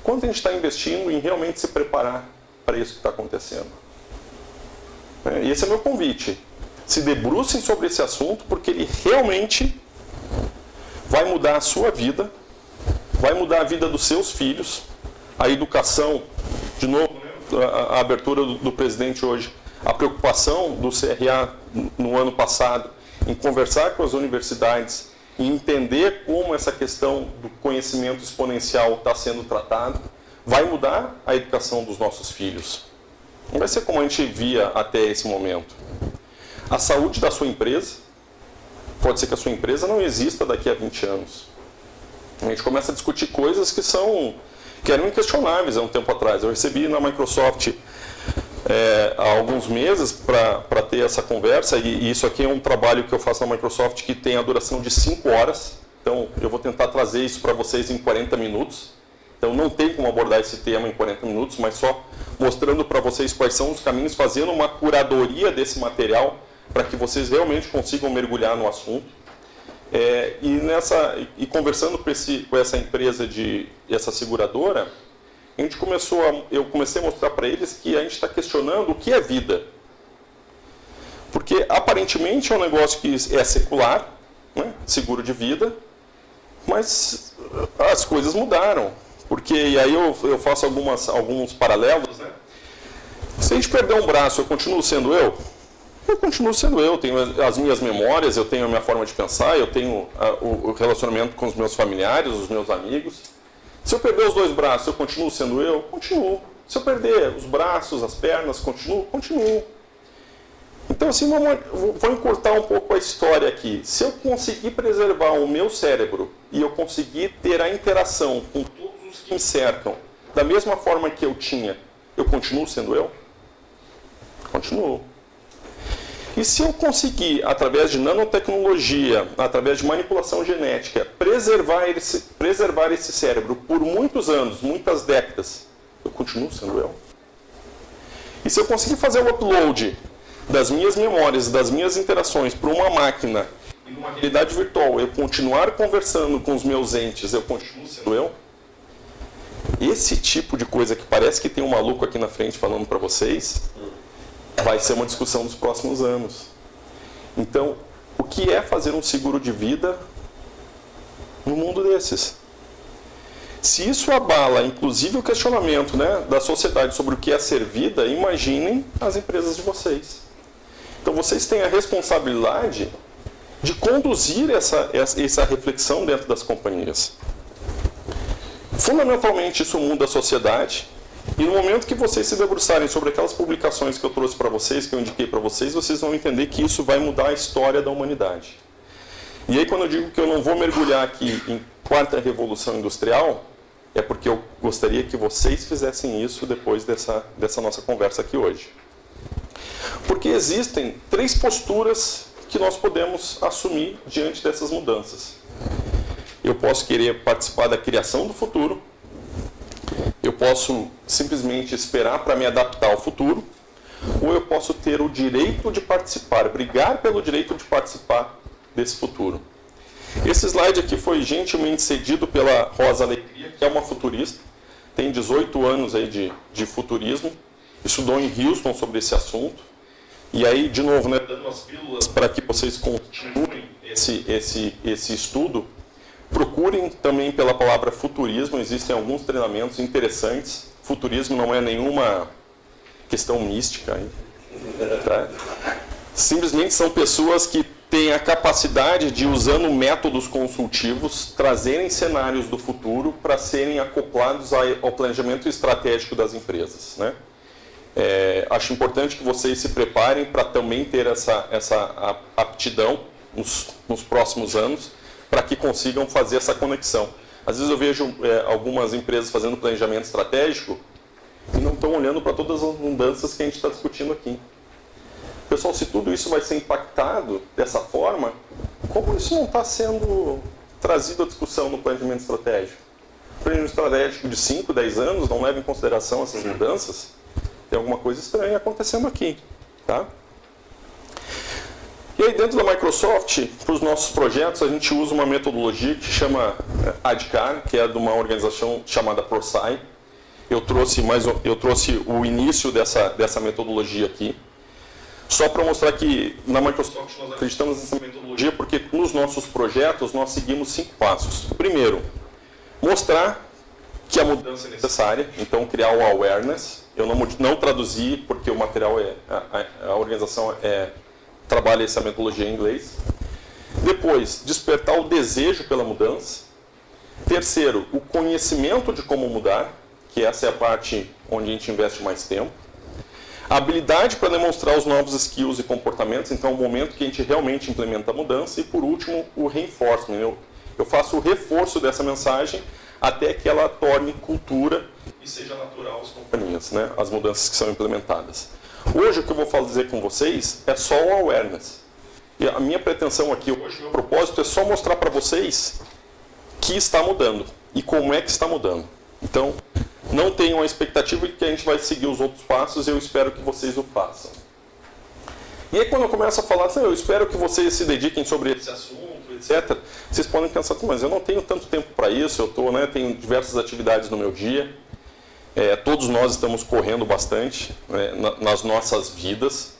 quanto a gente está investindo em realmente se preparar para isso que está acontecendo? E esse é o meu convite. Se debrucem sobre esse assunto, porque ele realmente vai mudar a sua vida, vai mudar a vida dos seus filhos, a educação, de novo, a abertura do presidente hoje, a preocupação do CRA no ano passado em conversar com as universidades e entender como essa questão do conhecimento exponencial está sendo tratado, vai mudar a educação dos nossos filhos. Não vai ser como a gente via até esse momento. A saúde da sua empresa, pode ser que a sua empresa não exista daqui a 20 anos. A gente começa a discutir coisas que eram inquestionáveis há um tempo atrás. Eu recebi na Microsoft há alguns meses para ter essa conversa, e isso aqui é um trabalho que eu faço na Microsoft que tem a duração de 5 horas, então eu vou tentar trazer isso para vocês em 40 minutos, então não tem como abordar esse tema em 40 minutos, mas só mostrando para vocês quais são os caminhos, fazendo uma curadoria desse material, para que vocês realmente consigam mergulhar no assunto, e conversando com essa empresa, essa seguradora, eu comecei a mostrar para eles que a gente está questionando o que é vida. Porque aparentemente é um negócio que é secular, seguro de vida, mas as coisas mudaram. Porque, e aí eu faço alguns paralelos. Se a gente perder um braço, eu continuo sendo eu? Eu continuo sendo eu, tenho as minhas memórias, eu tenho a minha forma de pensar, eu tenho o relacionamento com os meus familiares, os meus amigos. Se eu perder os 2 braços, eu continuo sendo eu? Continuo. Se eu perder os braços, as pernas, continuo? Continuo. Então, assim, vou encurtar um pouco a história aqui. Se eu conseguir preservar o meu cérebro e eu conseguir ter a interação com todos os que me cercam da mesma forma que eu tinha, eu continuo sendo eu? Continuo. E se eu conseguir, através de nanotecnologia, através de manipulação genética, preservar esse cérebro por muitos anos, muitas décadas, eu continuo sendo eu? E se eu conseguir fazer o upload das minhas memórias, das minhas interações para uma máquina, e numa realidade virtual, eu continuar conversando com os meus entes, eu continuo sendo eu? Esse tipo de coisa que parece que tem um maluco aqui na frente falando para vocês, vai ser uma discussão dos próximos anos. Então, o que é fazer um seguro de vida no mundo desses? Se isso abala, inclusive, o questionamento, né, da sociedade sobre o que é ser vida, imaginem as empresas de vocês. Então, vocês têm a responsabilidade de conduzir essa reflexão dentro das companhias. Fundamentalmente, isso muda a sociedade. E no momento que vocês se debruçarem sobre aquelas publicações que eu trouxe para vocês, que eu indiquei para vocês, vocês vão entender que isso vai mudar a história da humanidade. E aí, quando eu digo que eu não vou mergulhar aqui em quarta revolução industrial, é porque eu gostaria que vocês fizessem isso depois dessa nossa conversa aqui hoje. Porque existem 3 posturas que nós podemos assumir diante dessas mudanças. Eu posso querer participar da criação do futuro, eu posso simplesmente esperar para me adaptar ao futuro, ou eu posso ter o direito de participar, brigar pelo direito de participar desse futuro. Esse slide aqui foi gentilmente cedido pela Rosa Alegria, que é uma futurista, tem 18 anos aí de futurismo, estudou em Houston sobre esse assunto, e aí, de novo, né, dando as pílulas para que vocês continuem esse estudo, procurem também pela palavra futurismo, existem alguns treinamentos interessantes. Futurismo não é nenhuma questão mística, hein? Tá? Simplesmente são pessoas que têm a capacidade de, usando métodos consultivos, trazerem cenários do futuro para serem acoplados ao planejamento estratégico das empresas, né? Acho importante que vocês se preparem para também ter essa aptidão nos próximos anos, para que consigam fazer essa conexão. Às vezes eu vejo algumas empresas fazendo planejamento estratégico e não estão olhando para todas as mudanças que a gente está discutindo aqui. Pessoal, se tudo isso vai ser impactado dessa forma, como isso não está sendo trazido à discussão no planejamento estratégico? O planejamento estratégico de 5, 10 anos não leva em consideração essas mudanças? Tem alguma coisa estranha acontecendo aqui, tá? E aí, dentro da Microsoft, para os nossos projetos, a gente usa uma metodologia que se chama ADKAR, que é de uma organização chamada ProSci. Eu trouxe o início dessa metodologia aqui, só para mostrar que na Microsoft nós acreditamos nessa metodologia, porque nos nossos projetos nós seguimos 5 passos. Primeiro, mostrar que a mudança é necessária, então criar o awareness. Eu não traduzi porque o material a organização trabalha essa metodologia em inglês. Depois, despertar o desejo pela mudança. Terceiro, o conhecimento de como mudar, que essa é a parte onde a gente investe mais tempo. A habilidade para demonstrar os novos skills e comportamentos, então é o momento que a gente realmente implementa a mudança. E por último, o reinforcement. Eu faço o reforço dessa mensagem até que ela torne cultura e seja natural às companhias, né? As mudanças que são implementadas. Hoje o que eu vou fazer com vocês é só o awareness. E a minha pretensão aqui hoje, meu propósito é só mostrar para vocês que está mudando e como é que está mudando. Então, não tenham a expectativa de que a gente vai seguir os outros passos, eu espero que vocês o façam. E aí quando eu começo a falar assim, eu espero que vocês se dediquem sobre esse assunto, etc., vocês podem pensar, mas eu não tenho tanto tempo para isso, tenho diversas atividades no meu dia, todos nós estamos correndo bastante, né, nas nossas vidas,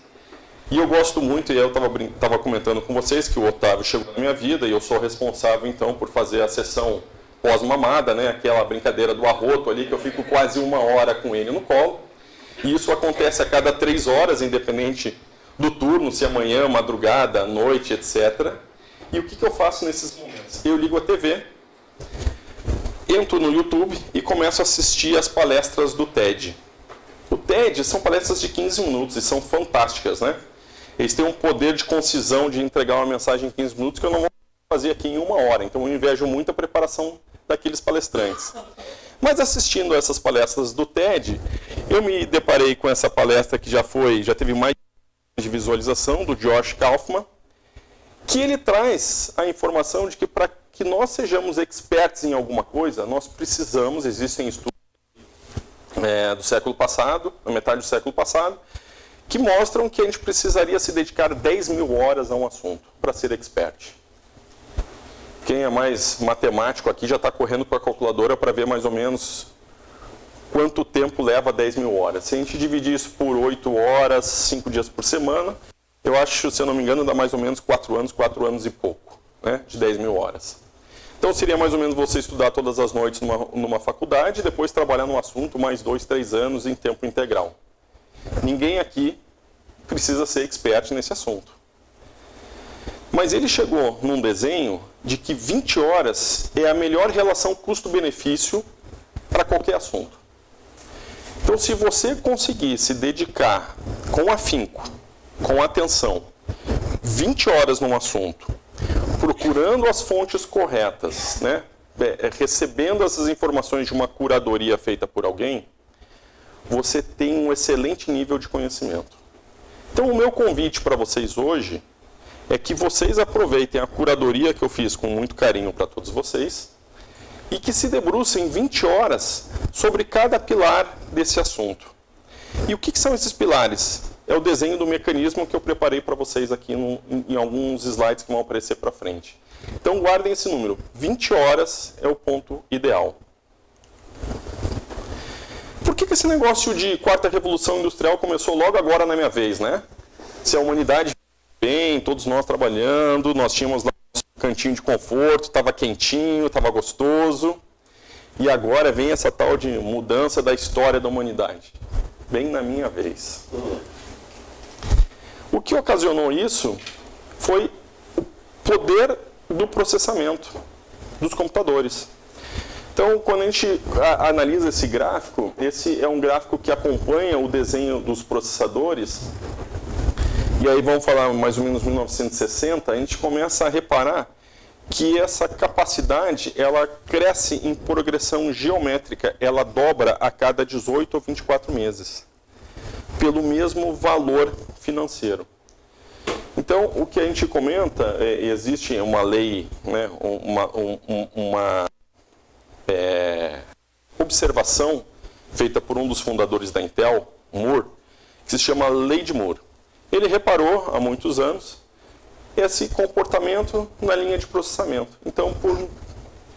e eu gosto muito, e eu estava comentando com vocês que o Otávio chegou na minha vida e eu sou responsável então por fazer a sessão pós-mamada, né, aquela brincadeira do arroto ali, que eu fico quase 1 hora com ele no colo, e isso acontece a cada 3 horas, independente do turno, se amanhã, madrugada, noite, etc. E o que eu faço nesses momentos? Eu ligo a TV, entro no YouTube e começo a assistir as palestras do TED. O TED são palestras de 15 minutos e são fantásticas, né? Eles têm um poder de concisão de entregar uma mensagem em 15 minutos que eu não vou fazer aqui em 1 hora. Então eu invejo muito a preparação daqueles palestrantes. Mas assistindo essas palestras do TED, eu me deparei com essa palestra que já teve mais de visualização, do Josh Kaufman, que ele traz a informação de que para que nós sejamos experts em alguma coisa, nós precisamos, existem estudos do século passado, na metade do século passado, que mostram que a gente precisaria se dedicar 10.000 horas a um assunto para ser expert. Quem é mais matemático aqui já está correndo com a calculadora para ver mais ou menos quanto tempo leva 10.000 horas. Se a gente dividir isso por 8 horas, 5 dias por semana, eu acho, se eu não me engano, dá mais ou menos 4 anos e pouco, né, de 10.000 horas. Então seria mais ou menos você estudar todas as noites numa faculdade e depois trabalhar num assunto mais 2, 3 anos em tempo integral. Ninguém aqui precisa ser expert nesse assunto. Mas ele chegou num desenho de que 20 horas é a melhor relação custo-benefício para qualquer assunto. Então, se você conseguir se dedicar com afinco, com atenção, 20 horas num assunto, procurando as fontes corretas, né? Recebendo essas informações de uma curadoria feita por alguém, você tem um excelente nível de conhecimento. Então, o meu convite para vocês hoje é que vocês aproveitem a curadoria que eu fiz com muito carinho para todos vocês e que se debrucem 20 horas sobre cada pilar desse assunto. E o que são esses pilares? É o desenho do mecanismo que eu preparei para vocês aqui em alguns slides que vão aparecer para frente. Então guardem esse número, 20 horas é o ponto ideal. Por que esse negócio de quarta revolução industrial começou logo agora na minha vez, né? Se a humanidade bem, todos nós trabalhando, nós tínhamos lá um cantinho de conforto, estava quentinho, estava gostoso, e agora vem essa tal de mudança da história da humanidade. Bem na minha vez. O que ocasionou isso foi o poder do processamento dos computadores. Então, quando a gente analisa esse gráfico, esse é um gráfico que acompanha o desenho dos processadores. E aí vamos falar mais ou menos 1960, a gente começa a reparar que essa capacidade, ela cresce em progressão geométrica, ela dobra a cada 18 ou 24 meses, pelo mesmo valor financeiro. Então, o que a gente comenta, existe uma lei, né, uma observação feita por um dos fundadores da Intel, Moore, que se chama Lei de Moore. Ele reparou, há muitos anos, esse comportamento na linha de processamento. Então,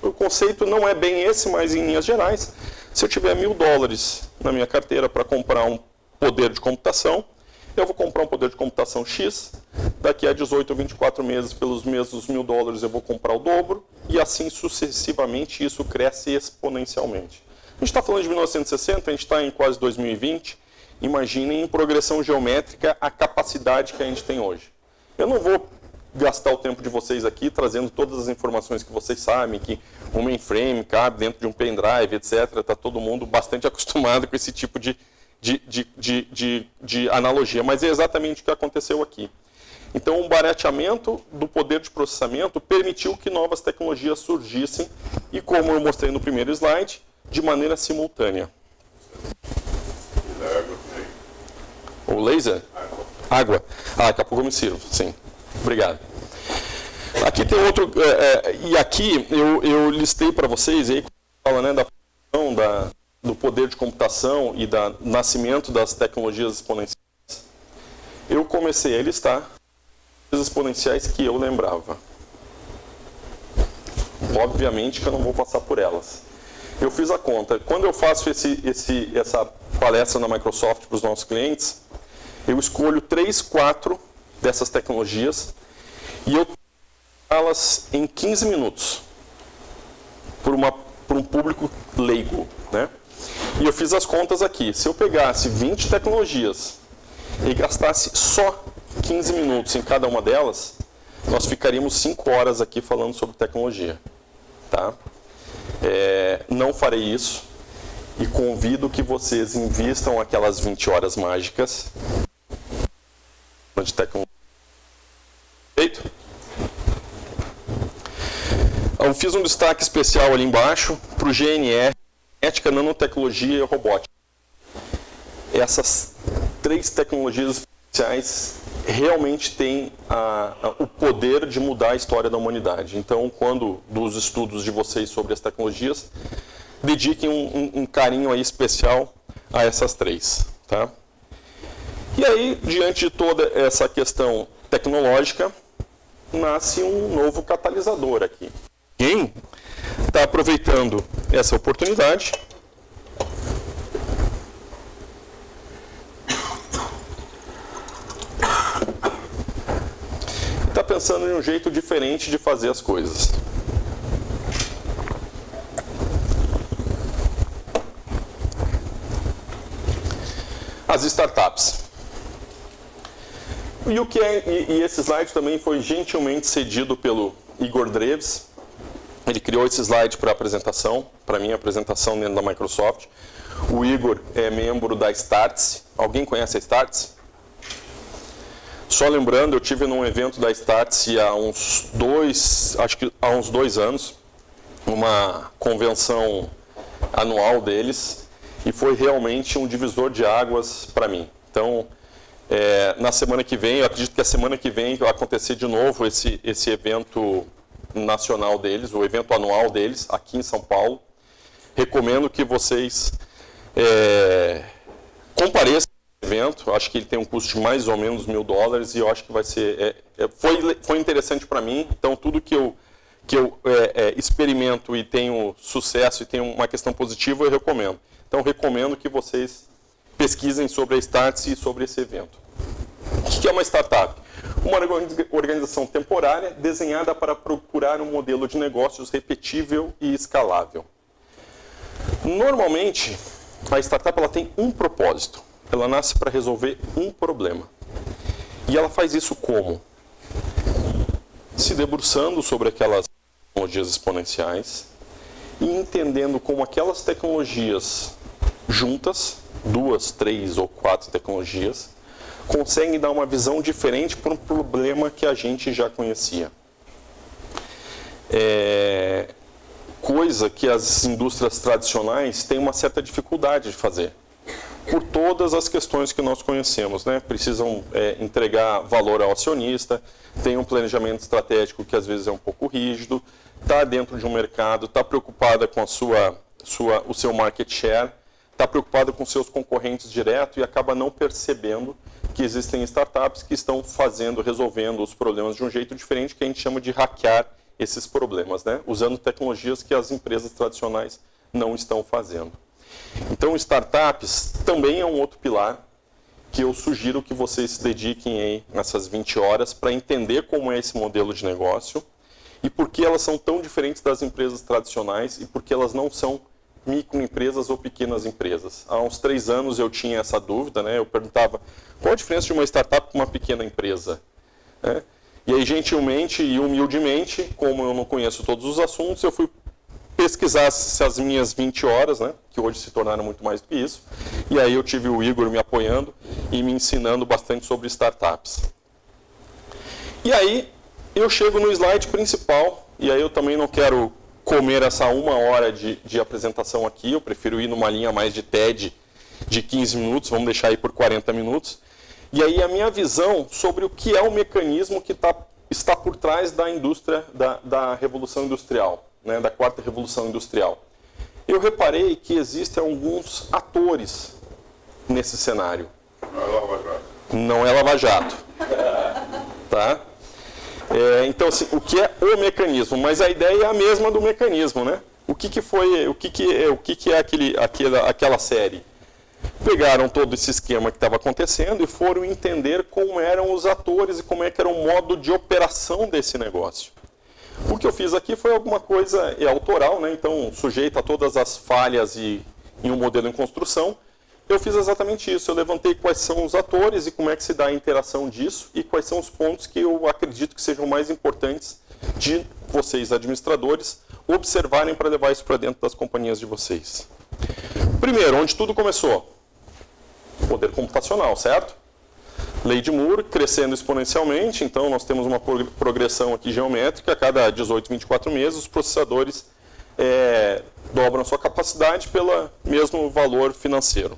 o conceito não é bem esse, mas em linhas gerais, se eu tiver $1.000 na minha carteira para comprar um poder de computação, eu vou comprar um poder de computação X, daqui a 18 ou 24 meses, pelos mesmos $1.000, eu vou comprar o dobro, e assim sucessivamente, isso cresce exponencialmente. A gente está falando de 1960, a gente está em quase 2020, imaginem em progressão geométrica a capacidade que a gente tem hoje. Eu não vou gastar o tempo de vocês aqui trazendo todas as informações que vocês sabem, que um mainframe cabe dentro de um pendrive, etc. Está todo mundo bastante acostumado com esse tipo de analogia, mas é exatamente o que aconteceu aqui. Então, o barateamento do poder de processamento permitiu que novas tecnologias surgissem e, como eu mostrei no primeiro slide, de maneira simultânea. O laser? Água. Ah, daqui a pouco eu me sirvo, sim. Obrigado. Aqui tem outro, e aqui eu listei para vocês, aí fala, né, da produção do poder de computação e do nascimento das tecnologias exponenciais. Eu comecei a listar as exponenciais que eu lembrava. Obviamente que eu não vou passar por elas. Eu fiz a conta. Quando eu faço essa palestra na Microsoft para os nossos clientes, eu escolho 3, 4 dessas tecnologias e eu elas em 15 minutos por um público leigo, né? E eu fiz as contas aqui. Se eu pegasse 20 tecnologias e gastasse só 15 minutos em cada uma delas, nós ficaríamos 5 horas aqui falando sobre tecnologia, tá? Não farei isso e convido que vocês invistam aquelas 20 horas mágicas de tecnologia. Feito? Eu fiz um destaque especial ali embaixo para o GNR, Genética, Nanotecnologia e Robótica. Essas 3 tecnologias especiais realmente têm o poder de mudar a história da humanidade. Então, quando dos estudos de vocês sobre as tecnologias, dediquem um carinho aí especial a essas 3. Tá? E aí, diante de toda essa questão tecnológica, nasce um novo catalisador aqui. Quem está aproveitando essa oportunidade está pensando em um jeito diferente de fazer as coisas. As startups. E esse slide também foi gentilmente cedido pelo Igor Dreves. Ele criou esse slide para a apresentação, para a minha apresentação dentro da Microsoft. O Igor é membro da Startse. Alguém conhece a Startse? Só lembrando, eu tive num evento da Startse há uns 2 anos, uma convenção anual deles, e foi realmente um divisor de águas para mim. Então, na semana que vem, eu acredito que a semana que vem vai acontecer de novo esse evento nacional deles, o evento anual deles, aqui em São Paulo. Recomendo que vocês compareçam ao evento. Acho que ele tem um custo de mais ou menos $1.000 e eu acho que vai ser... foi interessante para mim. Então, tudo que eu experimento e tenho sucesso e tenho uma questão positiva, eu recomendo. Então, recomendo que vocês pesquisem sobre a Startse e sobre esse evento. O que é uma startup? Uma organização temporária desenhada para procurar um modelo de negócios repetível e escalável. Normalmente, a startup ela tem um propósito. Ela nasce para resolver um problema. E ela faz isso como? Se debruçando sobre aquelas tecnologias exponenciais e entendendo como aquelas tecnologias juntas, 2, 3 ou 4 tecnologias, conseguem dar uma visão diferente para um problema que a gente já conhecia. Coisa que as indústrias tradicionais têm uma certa dificuldade de fazer, por todas as questões que nós conhecemos, né? Precisam entregar valor ao acionista, tem um planejamento estratégico que às vezes é um pouco rígido, está dentro de um mercado, está preocupada com o seu market share, está preocupada com seus concorrentes direto e acaba não percebendo que existem startups que estão resolvendo os problemas de um jeito diferente, que a gente chama de hackear esses problemas, né? Usando tecnologias que as empresas tradicionais não estão fazendo. Então, startups também é um outro pilar que eu sugiro que vocês se dediquem aí nessas 20 horas para entender como é esse modelo de negócio e por que elas são tão diferentes das empresas tradicionais e por que elas não são microempresas ou pequenas empresas. Há uns 3 anos eu tinha essa dúvida, né? Eu perguntava qual a diferença de uma startup com uma pequena empresa, né? E aí, gentilmente e humildemente, como eu não conheço todos os assuntos, eu fui pesquisar essas minhas 20 horas, né, que hoje se tornaram muito mais do que isso, e aí eu tive o Igor me apoiando e me ensinando bastante sobre startups. E aí, eu chego no slide principal, e aí eu também não quero comer essa 1 hora de apresentação aqui, eu prefiro ir numa linha mais de TED de 15 minutos, vamos deixar aí por 40 minutos, e aí a minha visão sobre o que é o mecanismo que está por trás da indústria, da Revolução Industrial, né, da 4ª Revolução Industrial. Eu reparei que existem alguns atores nesse cenário. Não é Lava Jato. Não é Lava Jato. Tá? Então, assim, o que é o mecanismo? Mas a ideia é a mesma do mecanismo, né? O que é aquela série? Pegaram todo esse esquema que estava acontecendo e foram entender como eram os atores e como é que era o modo de operação desse negócio. O que eu fiz aqui foi alguma coisa autoral, né? Então, sujeito a todas as falhas em um modelo em construção, eu fiz exatamente isso. Eu levantei quais são os atores e como é que se dá a interação disso e quais são os pontos que eu acredito que sejam mais importantes de vocês, administradores, observarem para levar isso para dentro das companhias de vocês. Primeiro, onde tudo começou? Poder computacional, certo? Lei de Moore crescendo exponencialmente, então nós temos uma progressão aqui geométrica, a cada 18, 24 meses os processadores dobram sua capacidade pelo mesmo valor financeiro.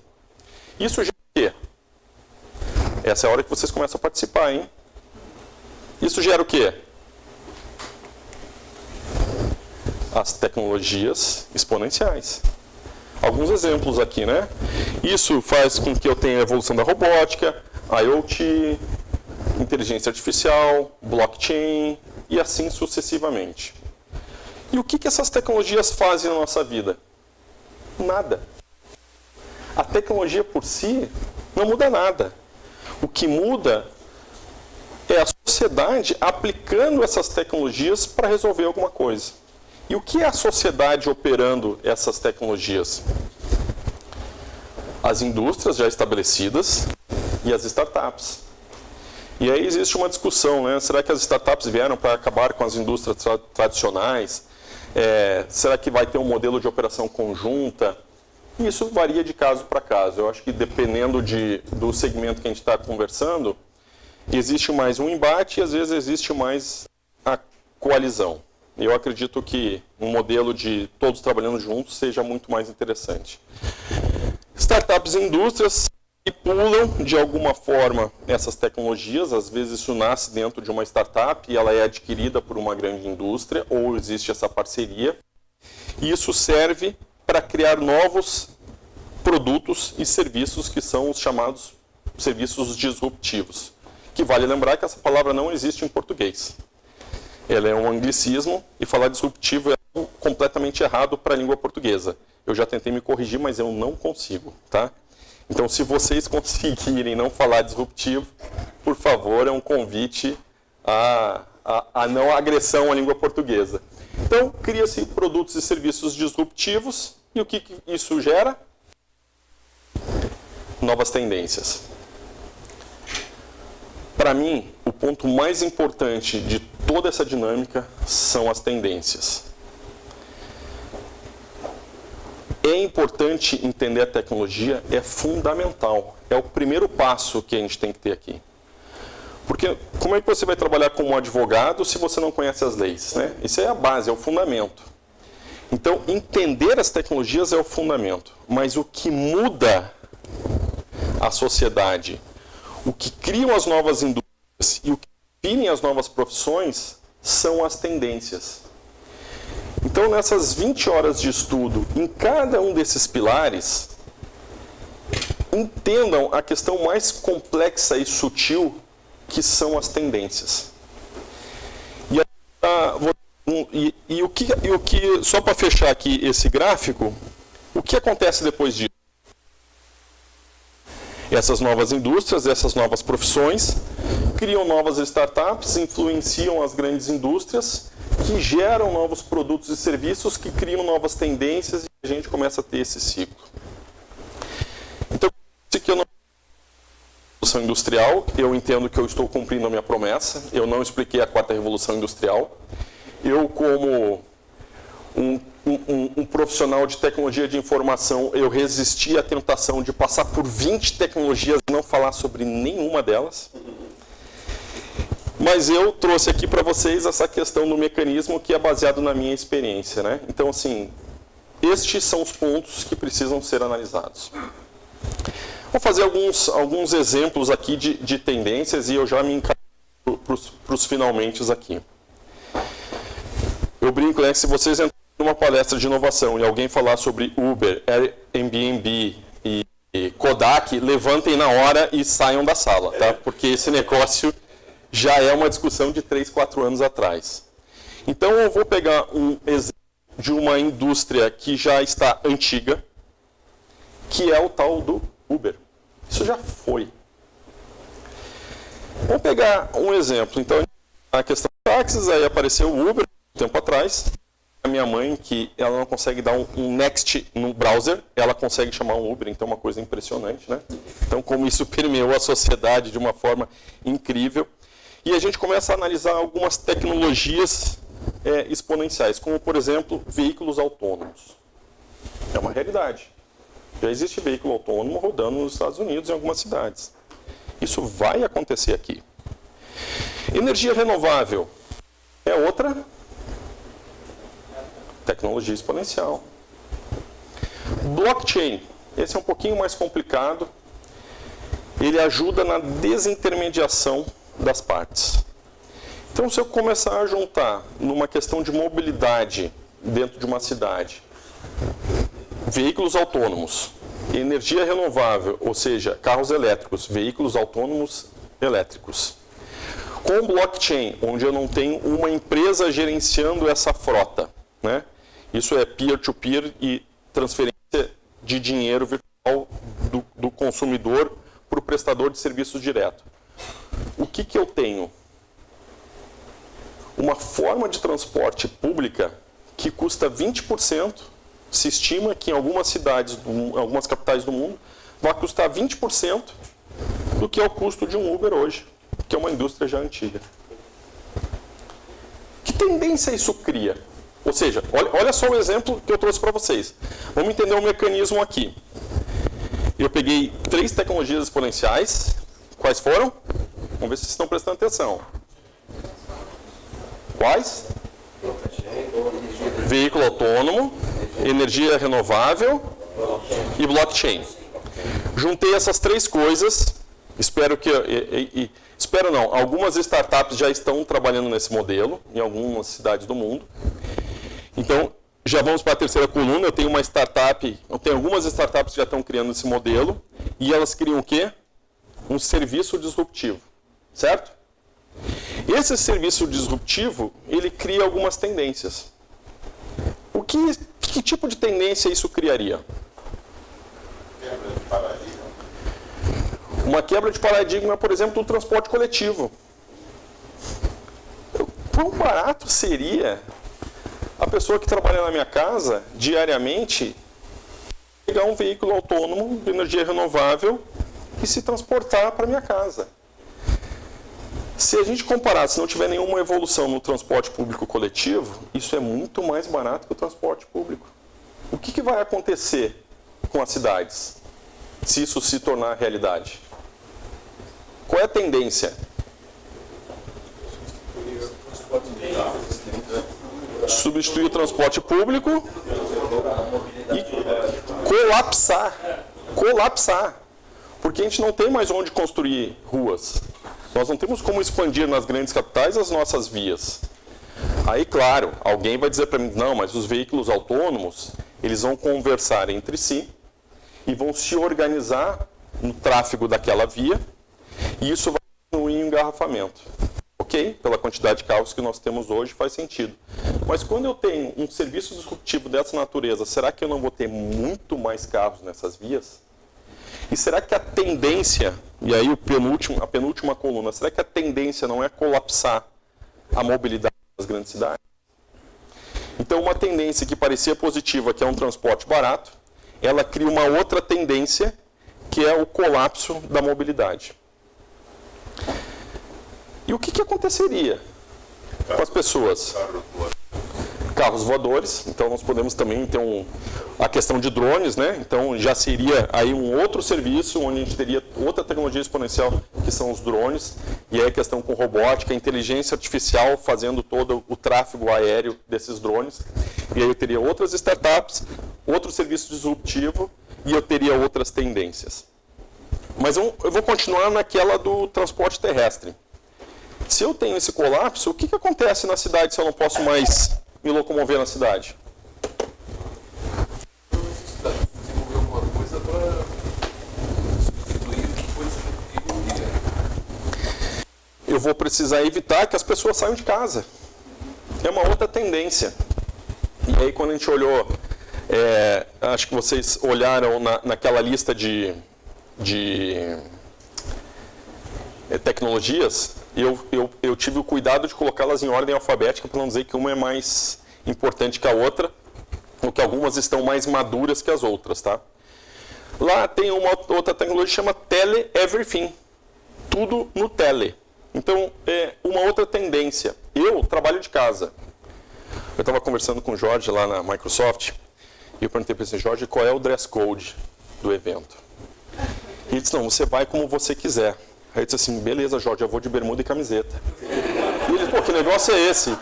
Isso gera o quê? Essa é a hora que vocês começam a participar, hein? Isso gera o quê? As tecnologias exponenciais. Alguns exemplos aqui, né? Isso faz com que eu tenha a evolução da robótica, IoT, inteligência artificial, blockchain e assim sucessivamente. E o que essas tecnologias fazem na nossa vida? Nada. A tecnologia por si não muda nada. O que muda é a sociedade aplicando essas tecnologias para resolver alguma coisa. E o que é a sociedade operando essas tecnologias? as indústrias já estabelecidas e as startups. E aí existe uma discussão, né? Será que as startups vieram para acabar com as indústrias tradicionais? Será que vai ter um modelo de operação conjunta? Isso varia de caso para caso. Eu acho que dependendo do segmento que a gente está conversando, existe mais um embate e às vezes existe mais a coalizão. Eu acredito que um modelo de todos trabalhando juntos seja muito mais interessante. Startups e indústrias manipulam de alguma forma essas tecnologias, às vezes isso nasce dentro de uma startup e ela é adquirida por uma grande indústria, ou existe essa parceria, e isso serve para criar novos produtos e serviços que são os chamados serviços disruptivos, que vale lembrar que essa palavra não existe em português. Ela é um anglicismo e falar disruptivo é algo completamente errado para a língua portuguesa. Eu já tentei me corrigir, mas eu não consigo, tá? Então, se vocês conseguirem não falar disruptivo, por favor, é um convite a não agressão à língua portuguesa. Então, cria-se produtos e serviços disruptivos, e o que isso gera? Novas tendências. Para mim, o ponto mais importante de toda essa dinâmica são as tendências. É importante entender a tecnologia, é fundamental. É o primeiro passo que a gente tem que ter aqui. Porque como é que você vai trabalhar como advogado se você não conhece as leis, né? Isso é a base, é o fundamento. Então, entender as tecnologias é o fundamento. Mas o que muda a sociedade, o que criam as novas indústrias e o que definem as novas profissões são as tendências. Então, nessas 20 horas de estudo, em cada um desses pilares, entendam a questão mais complexa e sutil que são as tendências. E o que, só para fechar aqui esse gráfico, o que acontece depois disso? Essas novas indústrias, essas novas profissões, criam novas startups, influenciam as grandes indústrias, que geram novos produtos e serviços, que criam novas tendências, e a gente começa a ter esse ciclo. Então, se eu não revolução industrial, eu entendo que eu estou cumprindo a minha promessa. Eu não expliquei a quarta revolução industrial. Eu, como um profissional de tecnologia de informação, eu resisti à tentação de passar por 20 tecnologias e não falar sobre nenhuma delas. Mas eu trouxe aqui para vocês essa questão do mecanismo que é baseado na minha experiência, né? Então, assim, estes são os pontos que precisam ser analisados. Vou fazer alguns exemplos aqui de tendências e eu já me encaminho para os finalmente aqui. Eu brinco, né, que se vocês entrarem numa palestra de inovação e alguém falar sobre Uber, Airbnb e Kodak, levantem na hora e saiam da sala, tá? Porque esse negócio já é uma discussão de 3, 4 anos atrás. Então, eu vou pegar um exemplo de uma indústria que já está antiga, que é o tal do Uber. Isso já foi. Vamos pegar um exemplo. Então, a questão de táxis, aí apareceu o Uber, um tempo atrás. A minha mãe, que ela não consegue dar um next no browser, ela consegue chamar um Uber, então é uma coisa impressionante, né? Então, como isso permeou a sociedade de uma forma incrível. E a gente começa a analisar algumas tecnologias exponenciais, como, por exemplo, veículos autônomos. É uma realidade. Já existe veículo autônomo rodando nos Estados Unidos, em algumas cidades. Isso vai acontecer aqui. Energia renovável é outra tecnologia exponencial. Blockchain, esse é um pouquinho mais complicado. Ele ajuda na desintermediação das partes. Então, se eu começar a juntar numa questão de mobilidade dentro de uma cidade, veículos autônomos, energia renovável, ou seja, carros elétricos, veículos autônomos elétricos, com blockchain, onde eu não tenho uma empresa gerenciando essa frota, né? Isso é peer-to-peer e transferência de dinheiro virtual do consumidor para o prestador de serviços direto. O que eu tenho? Uma forma de transporte pública que custa 20%, se estima que em algumas cidades, algumas capitais do mundo, vai custar 20% do que é o custo de um Uber hoje, que é uma indústria já antiga. Que tendência isso cria? Ou seja, olha só o exemplo que eu trouxe para vocês. Vamos entender o mecanismo aqui. Eu peguei 3 tecnologias exponenciais. Quais foram? Vamos ver se vocês estão prestando atenção. Quais? Veículo autônomo, energia renovável e blockchain. Juntei essas 3 coisas. Espero que... espero não. Algumas startups já estão trabalhando nesse modelo, em algumas cidades do mundo. Então, já vamos para a terceira coluna. Eu tenho uma startup, algumas startups que já estão criando esse modelo, e elas criam o quê? Um serviço disruptivo, certo? Esse serviço disruptivo, ele cria algumas tendências. Que tipo de tendência isso criaria? Quebra de paradigma. Uma quebra de paradigma, por exemplo, do transporte coletivo. Quão barato seria a pessoa que trabalha na minha casa, diariamente, pegar um veículo autônomo de energia renovável e se transportar para minha casa? Se a gente comparar, se não tiver nenhuma evolução no transporte público coletivo, isso é muito mais barato que o transporte público. O que vai acontecer com as cidades, se isso se tornar realidade? Qual é a tendência? Substituir o transporte público e colapsar. Porque a gente não tem mais onde construir ruas. Nós não temos como expandir nas grandes capitais as nossas vias. Aí, claro, alguém vai dizer para mim, não, mas os veículos autônomos, eles vão conversar entre si e vão se organizar no tráfego daquela via, e isso vai diminuir o engarrafamento. Ok, pela quantidade de carros que nós temos hoje, faz sentido. Mas quando eu tenho um serviço disruptivo dessa natureza, será que eu não vou ter muito mais carros nessas vias? E será que a tendência, e aí a penúltima coluna, será que a tendência não é colapsar a mobilidade das grandes cidades? Então, uma tendência que parecia positiva, que é um transporte barato, ela cria uma outra tendência, que é o colapso da mobilidade. E o que aconteceria com as pessoas? Carros voadores. Então, nós podemos também ter a questão de drones, né? Então, já seria aí um outro serviço, onde a gente teria outra tecnologia exponencial, que são os drones. E aí a questão com robótica, inteligência artificial fazendo todo o tráfego aéreo desses drones. E aí eu teria outras startups, outro serviço disruptivo, e eu teria outras tendências. Mas eu vou continuar naquela do transporte terrestre. Se eu tenho esse colapso, o que acontece na cidade se eu não posso mais me locomover na cidade? Desenvolver alguma coisa para substituir o que foi substituído. Eu vou precisar evitar que as pessoas saiam de casa. É uma outra tendência. E aí, quando a gente olhou, acho que vocês olharam naquela lista de tecnologias, eu tive o cuidado de colocá-las em ordem alfabética para não dizer que uma é mais importante que a outra, ou que algumas estão mais maduras que as outras, tá? Lá tem uma outra tecnologia que chama Tele Everything, tudo no tele. Então, é uma outra tendência. Eu trabalho de casa. Eu estava conversando com o Jorge lá na Microsoft, e eu perguntei para ele, Jorge, qual é o dress code do evento? E ele disse, não, você vai como você quiser. Aí eu disse assim, beleza, Jorge, eu vou de bermuda e camiseta. E ele, pô, que negócio é esse?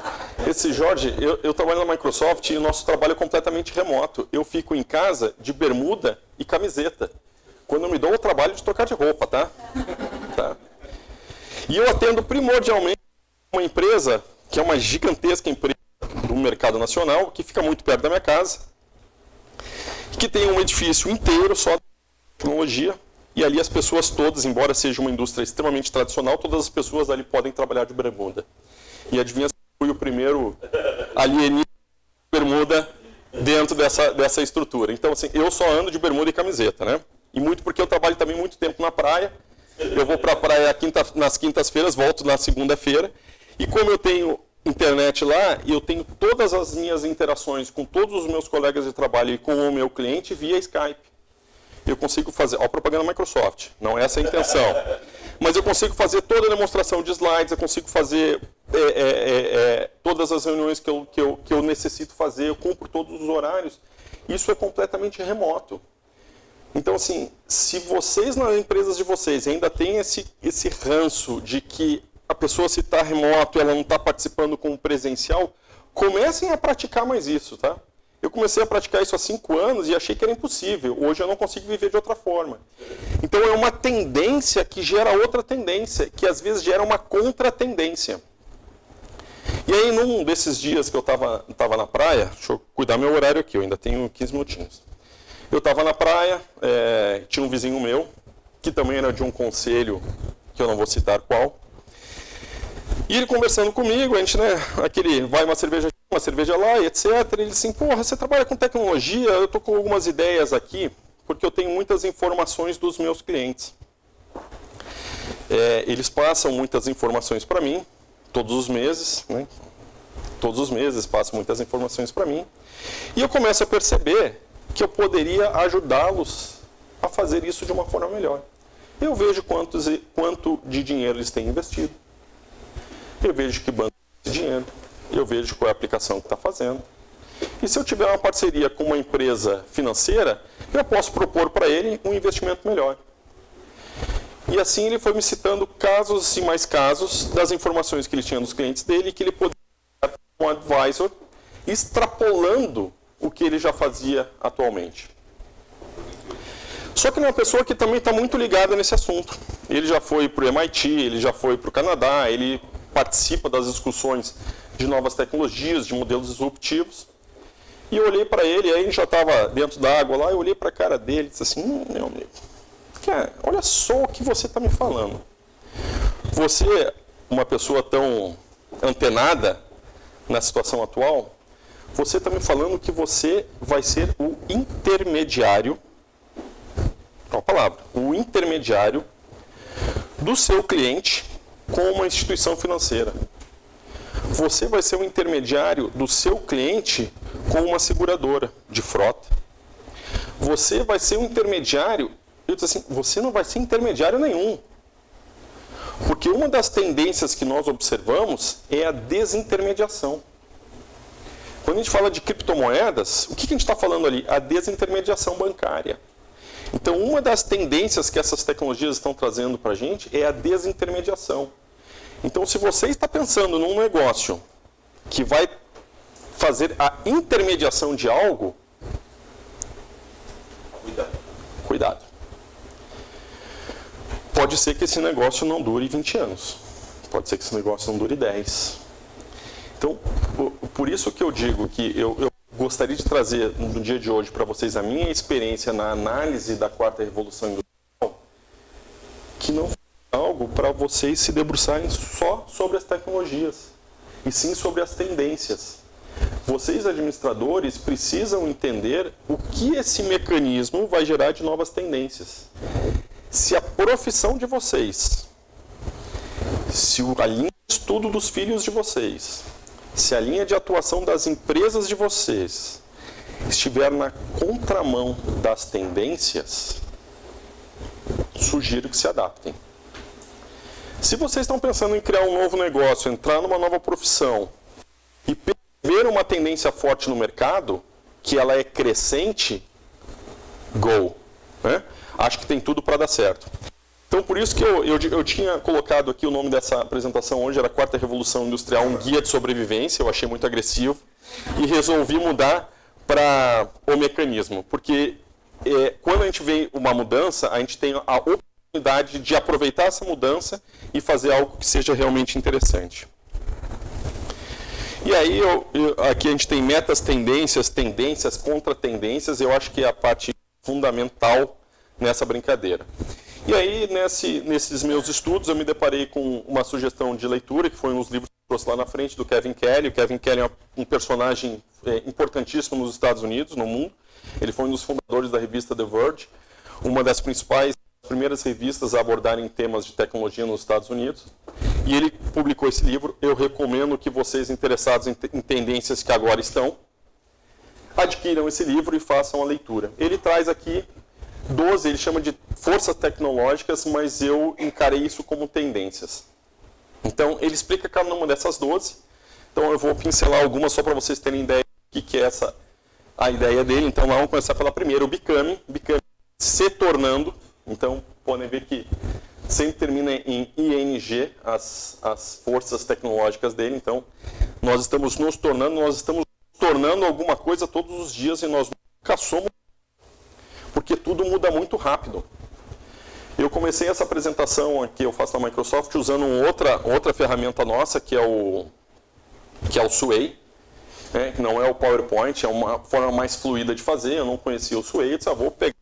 Esse Jorge, eu trabalho na Microsoft e o nosso trabalho é completamente remoto. Eu fico em casa de bermuda e camiseta. Quando eu me dou o trabalho de trocar de roupa, tá? E eu atendo primordialmente uma empresa, que é uma gigantesca empresa do mercado nacional, que fica muito perto da minha casa, que tem um edifício inteiro só de tecnologia. E ali as pessoas todas, embora seja uma indústria extremamente tradicional, todas as pessoas ali podem trabalhar de bermuda. E adivinha se fui o primeiro alienígena de bermuda dentro dessa estrutura. Então, assim, eu só ando de bermuda e camiseta, né? E muito porque eu trabalho também muito tempo na praia. Eu vou para a praia nas quintas-feiras, volto na segunda-feira. E como eu tenho internet lá, eu tenho todas as minhas interações com todos os meus colegas de trabalho e com o meu cliente via Skype. eu consigo fazer, ó, propaganda Microsoft, não é essa a intenção, mas eu consigo fazer toda a demonstração de slides, eu consigo fazer todas as reuniões que eu necessito fazer, eu cumpro todos os horários. Isso é completamente remoto. Então, assim, se vocês nas empresas de vocês ainda têm esse ranço de que a pessoa, se está remoto, ela não está participando com o presencial, comecem a praticar mais isso, tá? Eu comecei a praticar isso há 5 anos e achei que era impossível. Hoje eu não consigo viver de outra forma. Então é uma tendência que gera outra tendência, que às vezes gera uma contra-tendência. E aí, num desses dias que eu estava na praia, deixa eu cuidar meu horário aqui, eu ainda tenho 15 minutinhos. Eu estava na praia, tinha um vizinho meu, que também era de um conselho, que eu não vou citar qual. E ele conversando comigo, a gente, né, vai uma cerveja aqui, uma cerveja lá, e etc. Ele disse assim, porra, você trabalha com tecnologia, eu estou com algumas ideias aqui, porque eu tenho muitas informações dos meus clientes. Eles passam muitas informações para mim, todos os meses, né? Todos os meses passam muitas informações para mim. E eu começo a perceber que eu poderia ajudá-los a fazer isso de uma forma melhor. Eu vejo quanto de dinheiro eles têm investido. Eu vejo que banco tem esse dinheiro. Eu vejo qual é a aplicação que está fazendo. E se eu tiver uma parceria com uma empresa financeira, eu posso propor para ele um investimento melhor. E assim ele foi me citando casos e mais casos das informações que ele tinha dos clientes dele e que ele poderia dar um advisor, extrapolando o que ele já fazia atualmente. Só que ele é uma pessoa que também está muito ligada nesse assunto. Ele já foi para o MIT, ele já foi para o Canadá, ele participa das discussões de novas tecnologias, de modelos disruptivos. E eu olhei para ele, aí a gente já estava dentro da água lá, eu olhei para a cara dele e disse assim, meu amigo, cara, olha só o que você está me falando. Você, uma pessoa tão antenada na situação atual, você está me falando que você vai ser o intermediário, qual a palavra? O intermediário do seu cliente com uma instituição financeira. Você vai ser o intermediário do seu cliente com uma seguradora de frota. Você vai ser o intermediário, eu disse assim, você não vai ser intermediário nenhum. Porque uma das tendências que nós observamos é a desintermediação. Quando a gente fala de criptomoedas, o que a gente está falando ali? A desintermediação bancária. Então, uma das tendências que essas tecnologias estão trazendo para a gente é a desintermediação. Então, se você está pensando num negócio que vai fazer a intermediação de algo, cuidado. Pode ser que esse negócio não dure 20 anos. Pode ser que esse negócio não dure 10. Então, por isso que eu digo que eu gostaria de trazer no dia de hoje para vocês a minha experiência na análise da quarta revolução industrial, que não é algo para vocês se debruçarem só sobre as tecnologias, e sim sobre as tendências. Vocês, administradores, precisam entender o que esse mecanismo vai gerar de novas tendências. Se a profissão de vocês, se a linha de estudo dos filhos de vocês, se a linha de atuação das empresas de vocês estiver na contramão das tendências, sugiro que se adaptem. Se vocês estão pensando em criar um novo negócio, entrar numa nova profissão e perceber uma tendência forte no mercado, que ela é crescente, go. Né? Acho que tem tudo para dar certo. Então, por isso que eu tinha colocado aqui o nome dessa apresentação hoje, era a Quarta Revolução Industrial, um guia de sobrevivência, eu achei muito agressivo, e resolvi mudar para o mecanismo, porque quando a gente vê uma mudança, a gente tem a oportunidade de aproveitar essa mudança e fazer algo que seja realmente interessante. E aí, aqui a gente tem metas, tendências, contra tendências, eu acho que é a parte fundamental nessa brincadeira. E aí, nesses meus estudos, eu me deparei com uma sugestão de leitura, que foi um dos livros que eu trouxe lá na frente, do Kevin Kelly. O Kevin Kelly é um personagem importantíssimo nos Estados Unidos, no mundo. Ele foi um dos fundadores da revista The Verge, uma das primeiras revistas a abordarem temas de tecnologia nos Estados Unidos. E ele publicou esse livro. Eu recomendo que vocês interessados em tendências que agora estão, adquiram esse livro e façam a leitura. Ele traz aqui 12 ele chama de forças tecnológicas, mas eu encarei isso como tendências. Então, ele explica cada uma dessas 12. Então, eu vou pincelar algumas só para vocês terem ideia do que é a ideia dele. Então, vamos começar pela primeira, o Becoming. Becoming, se tornando. Então, podem ver que sempre termina em ING, as forças tecnológicas dele. Então, nós estamos nos tornando alguma coisa todos os dias e nós nunca somos, porque tudo muda muito rápido. Eu comecei essa apresentação aqui, eu faço na Microsoft, usando outra ferramenta nossa, que é o Sway, né, que não é o PowerPoint, é uma forma mais fluida de fazer. Eu não conhecia o Sway, eu disse, vou pegar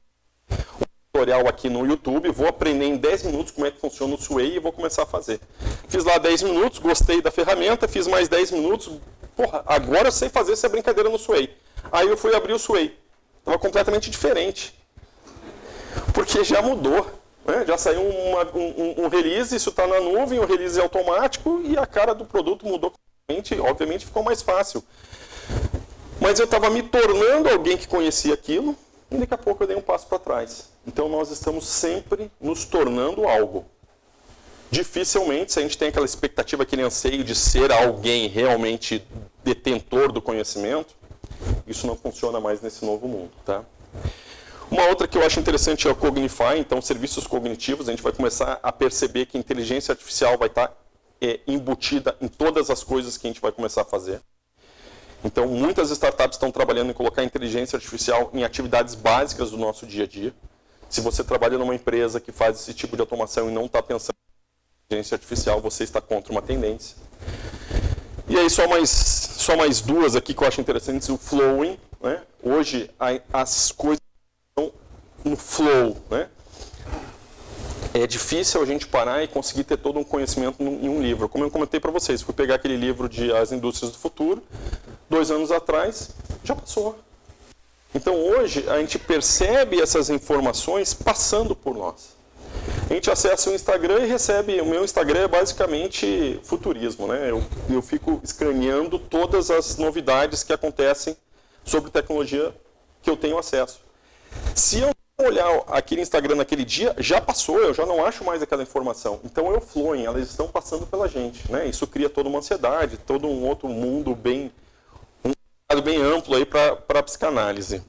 um tutorial aqui no YouTube, vou aprender em 10 minutos como é que funciona o Sway e vou começar a fazer. Fiz lá 10 minutos, gostei da ferramenta, fiz mais 10 minutos, porra, agora eu sei fazer essa brincadeira no Sway. Aí eu fui abrir o Sway, estava completamente diferente, porque já mudou. Já saiu um release, isso está na nuvem, o release é automático e a cara do produto mudou completamente, obviamente ficou mais fácil. Mas eu estava me tornando alguém que conhecia aquilo e daqui a pouco eu dei um passo para trás. Então nós estamos sempre nos tornando algo. Dificilmente, se a gente tem aquela expectativa, aquele anseio de ser alguém realmente detentor do conhecimento, isso não funciona mais nesse novo mundo, tá? Uma outra que eu acho interessante é o Cognify, então serviços cognitivos. A gente vai começar a perceber que a inteligência artificial vai estar embutida em todas as coisas que a gente vai começar a fazer. Então, muitas startups estão trabalhando em colocar a inteligência artificial em atividades básicas do nosso dia a dia. Se você trabalha numa empresa que faz esse tipo de automação e não está pensando em inteligência artificial, você está contra uma tendência. E aí, só mais duas aqui que eu acho interessantes. O Flowing, né? Hoje, as coisas no flow, né? É difícil a gente parar e conseguir ter todo um conhecimento em um livro. Como eu comentei para vocês, fui pegar aquele livro de As Indústrias do Futuro, 2 anos atrás, já passou. Então hoje a gente percebe essas informações passando por nós. A gente acessa o Instagram e recebe, o meu Instagram é basicamente futurismo, né? Eu fico escaneando todas as novidades que acontecem sobre tecnologia que eu tenho acesso. Se eu olhar aquele Instagram naquele dia, já passou, eu já não acho mais aquela informação. Então é o flowing, elas estão passando pela gente, né? Isso cria toda uma ansiedade, todo um outro mundo bem amplo aí para a psicanálise.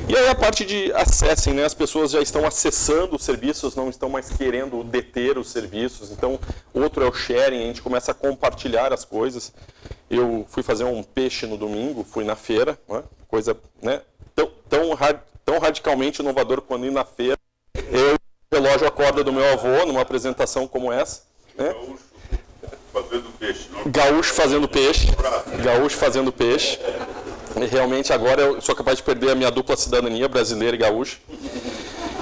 E aí a parte de accessing, né? As pessoas já estão acessando os serviços, não estão mais querendo deter os serviços. Então, outro é o sharing, a gente começa a compartilhar as coisas. Eu fui fazer um peixe no domingo, fui na feira, né? Coisa, né? Tão radicalmente inovador quando ir na feira. Eu relógio a corda do meu avô numa apresentação como essa. Né? Fazendo peixe. Não? Gaúcho fazendo peixe. Gaúcho fazendo peixe. E realmente agora eu sou capaz de perder a minha dupla cidadania brasileira e gaúcha.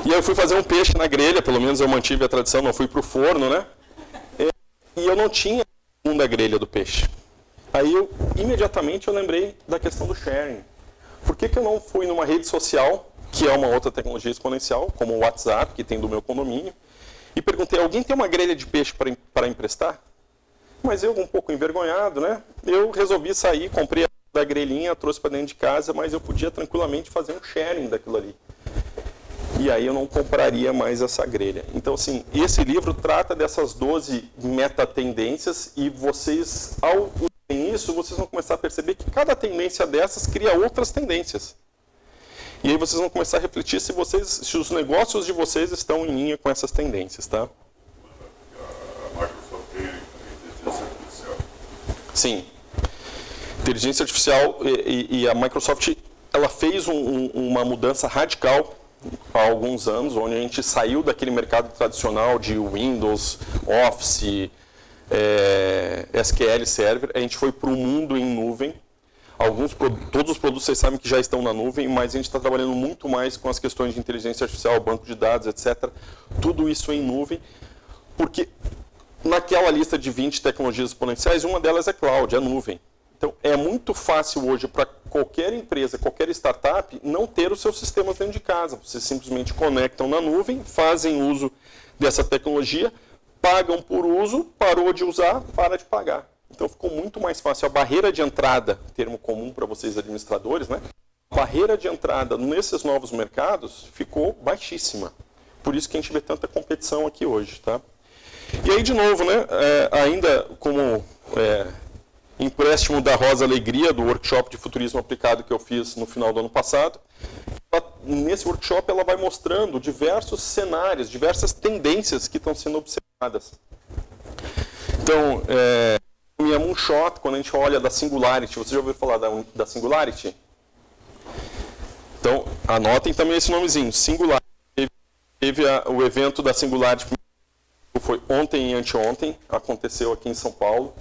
E eu fui fazer um peixe na grelha, pelo menos eu mantive a tradição, não fui para o forno, né? E eu não tinha da grelha do peixe. Aí imediatamente eu lembrei da questão do sharing. Por que eu não fui numa rede social, que é uma outra tecnologia exponencial, como o WhatsApp, que tem do meu condomínio, e perguntei, alguém tem uma grelha de peixe para emprestar? Mas eu, um pouco envergonhado, né? Eu resolvi sair, comprei a grelhinha, trouxe para dentro de casa, mas eu podia tranquilamente fazer um sharing daquilo ali. E aí eu não compraria mais essa grelha. Então, assim, esse livro trata dessas 12 metatendências e vocês, ao usarem isso, vocês vão começar a perceber que cada tendência dessas cria outras tendências. E aí vocês vão começar a refletir se os negócios de vocês estão em linha com essas tendências, tá? A Microsoft tem inteligência artificial. Sim. Inteligência artificial e a Microsoft, ela fez uma mudança radical há alguns anos, onde a gente saiu daquele mercado tradicional de Windows, Office, SQL Server, a gente foi para o mundo em nuvem. Todos os produtos vocês sabem que já estão na nuvem, mas a gente está trabalhando muito mais com as questões de inteligência artificial, banco de dados, etc. Tudo isso em nuvem, porque naquela lista de 20 tecnologias exponenciais, uma delas é cloud, é nuvem. Então, é muito fácil hoje para qualquer empresa, qualquer startup, não ter os seus sistemas dentro de casa. Vocês simplesmente conectam na nuvem, fazem uso dessa tecnologia, pagam por uso, parou de usar, para de pagar. Então, ficou muito mais fácil. A barreira de entrada, termo comum para vocês administradores, né? a barreira de entrada nesses novos mercados ficou baixíssima. Por isso que a gente vê tanta competição aqui hoje, tá? E aí, de novo, né, ainda como empréstimo da Rosa Alegria, do workshop de futurismo aplicado que eu fiz no final do ano passado, nesse workshop ela vai mostrando diversos cenários, diversas tendências que estão sendo observadas. Então, minha moonshot, quando a gente olha da Singularity, você já ouviu falar da Singularity? Então, anotem também esse nomezinho, Singularity. Teve o evento da Singularity, foi ontem e anteontem, aconteceu aqui em São Paulo.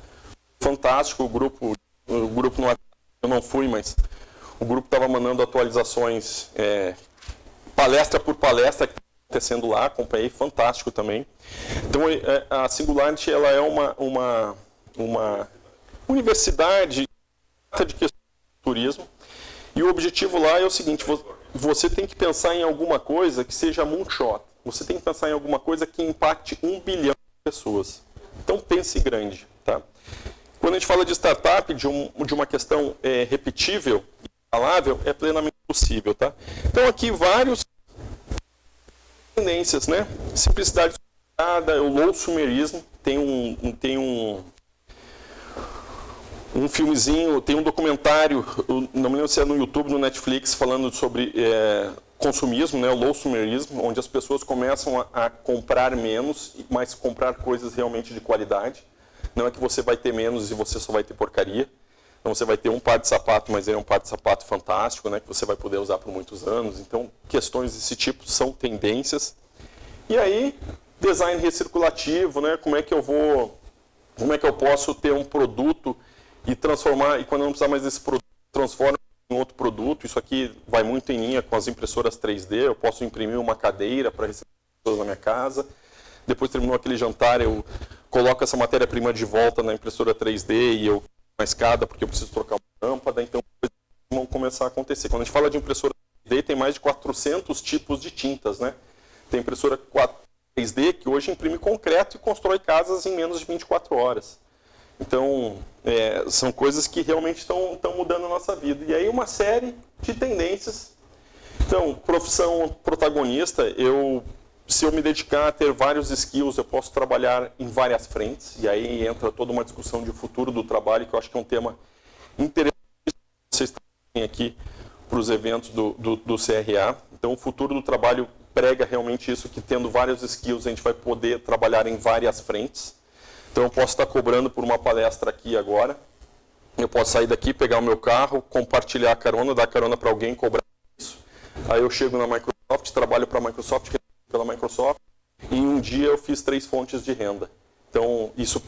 Fantástico, o grupo não, eu não fui, mas o grupo estava mandando atualizações, palestra por palestra que está acontecendo lá, acompanhei, fantástico também. Então, a Singularity ela é uma universidade de questão de turismo, e o objetivo lá é o seguinte: você tem que pensar em alguma coisa que seja moonshot, você tem que pensar em alguma coisa que impacte 1 bilhão de pessoas. Então, pense grande, tá? Quando a gente fala de startup, de uma questão repetível e escalável, é plenamente possível, tá? Então, aqui várias tendências, né? Simplicidade o low sumerismo, tem um filmezinho, tem um documentário, não me lembro se é no YouTube, no Netflix, falando sobre consumismo, né, o low sumerismo, onde as pessoas começam a comprar menos, mas comprar coisas realmente de qualidade. Não é que você vai ter menos e você só vai ter porcaria. Então você vai ter um par de sapato, mas é um par de sapato fantástico, né, que você vai poder usar por muitos anos. Então, questões desse tipo são tendências. E aí, design recirculativo, né, como é que eu posso ter um produto e transformar, e quando eu não precisar mais desse produto, transforma em outro produto. Isso aqui vai muito em linha com as impressoras 3D, eu posso imprimir uma cadeira para receber pessoas na minha casa. Depois terminou aquele jantar, eu coloco essa matéria-prima de volta na impressora 3D e eu uma escada porque eu preciso trocar uma lâmpada, então coisas vão começar a acontecer. Quando a gente fala de impressora 3D, tem mais de 400 tipos de tintas, né? Tem impressora 3D que hoje imprime concreto e constrói casas em menos de 24 horas. Então, são coisas que realmente estão mudando a nossa vida. E aí uma série de tendências. Então, profissão protagonista, se eu me dedicar a ter vários skills, eu posso trabalhar em várias frentes. E aí entra toda uma discussão de futuro do trabalho, que eu acho que é um tema interessante que vocês têm aqui para os eventos do CRA. Então, o futuro do trabalho prega realmente isso, que tendo vários skills a gente vai poder trabalhar em várias frentes. Então, eu posso estar cobrando por uma palestra aqui agora. Eu posso sair daqui, pegar o meu carro, compartilhar a carona, dar carona para alguém, cobrar isso. Aí eu chego na Microsoft, trabalho para a Microsoft, pela Microsoft, e em um dia eu fiz 3 fontes de renda. Então, isso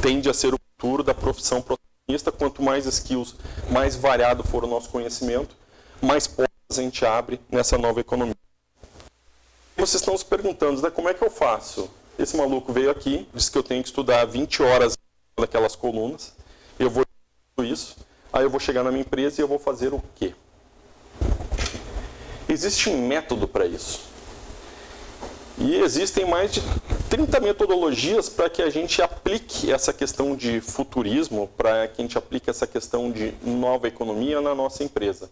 tende a ser o futuro da profissão protagonista. Quanto mais skills, mais variado for o nosso conhecimento, mais portas a gente abre nessa nova economia. Vocês estão se perguntando, né, como é que eu faço? Esse maluco veio aqui, disse que eu tenho que estudar 20 horas naquelas colunas, eu vou isso, aí eu vou chegar na minha empresa e eu vou fazer o quê? Existe um método para isso. E existem mais de 30 metodologias para que a gente aplique essa questão de futurismo, para que a gente aplique essa questão de nova economia na nossa empresa.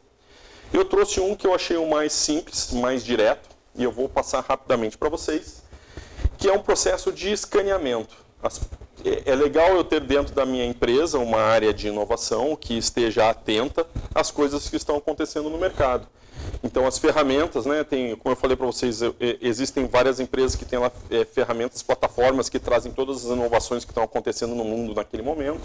Eu trouxe um que eu achei o mais simples, mais direto, e eu vou passar rapidamente para vocês, que é um processo de escaneamento. É legal eu ter dentro da minha empresa uma área de inovação que esteja atenta às coisas que estão acontecendo no mercado. Então, as ferramentas, né, como eu falei para vocês, existem várias empresas que têm lá ferramentas, plataformas que trazem todas as inovações que estão acontecendo no mundo naquele momento.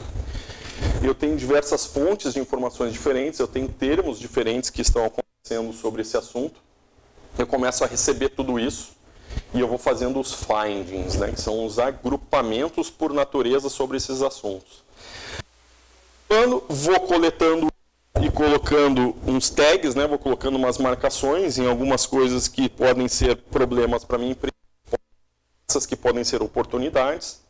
Eu tenho diversas fontes de informações diferentes, eu tenho termos diferentes que estão acontecendo sobre esse assunto. Eu começo a receber tudo isso e eu vou fazendo os findings, né, que são os agrupamentos por natureza sobre esses assuntos. Vou coletando e colocando uns tags, né, vou colocando umas marcações em algumas coisas que podem ser problemas para minha empresa, essas que podem ser oportunidades.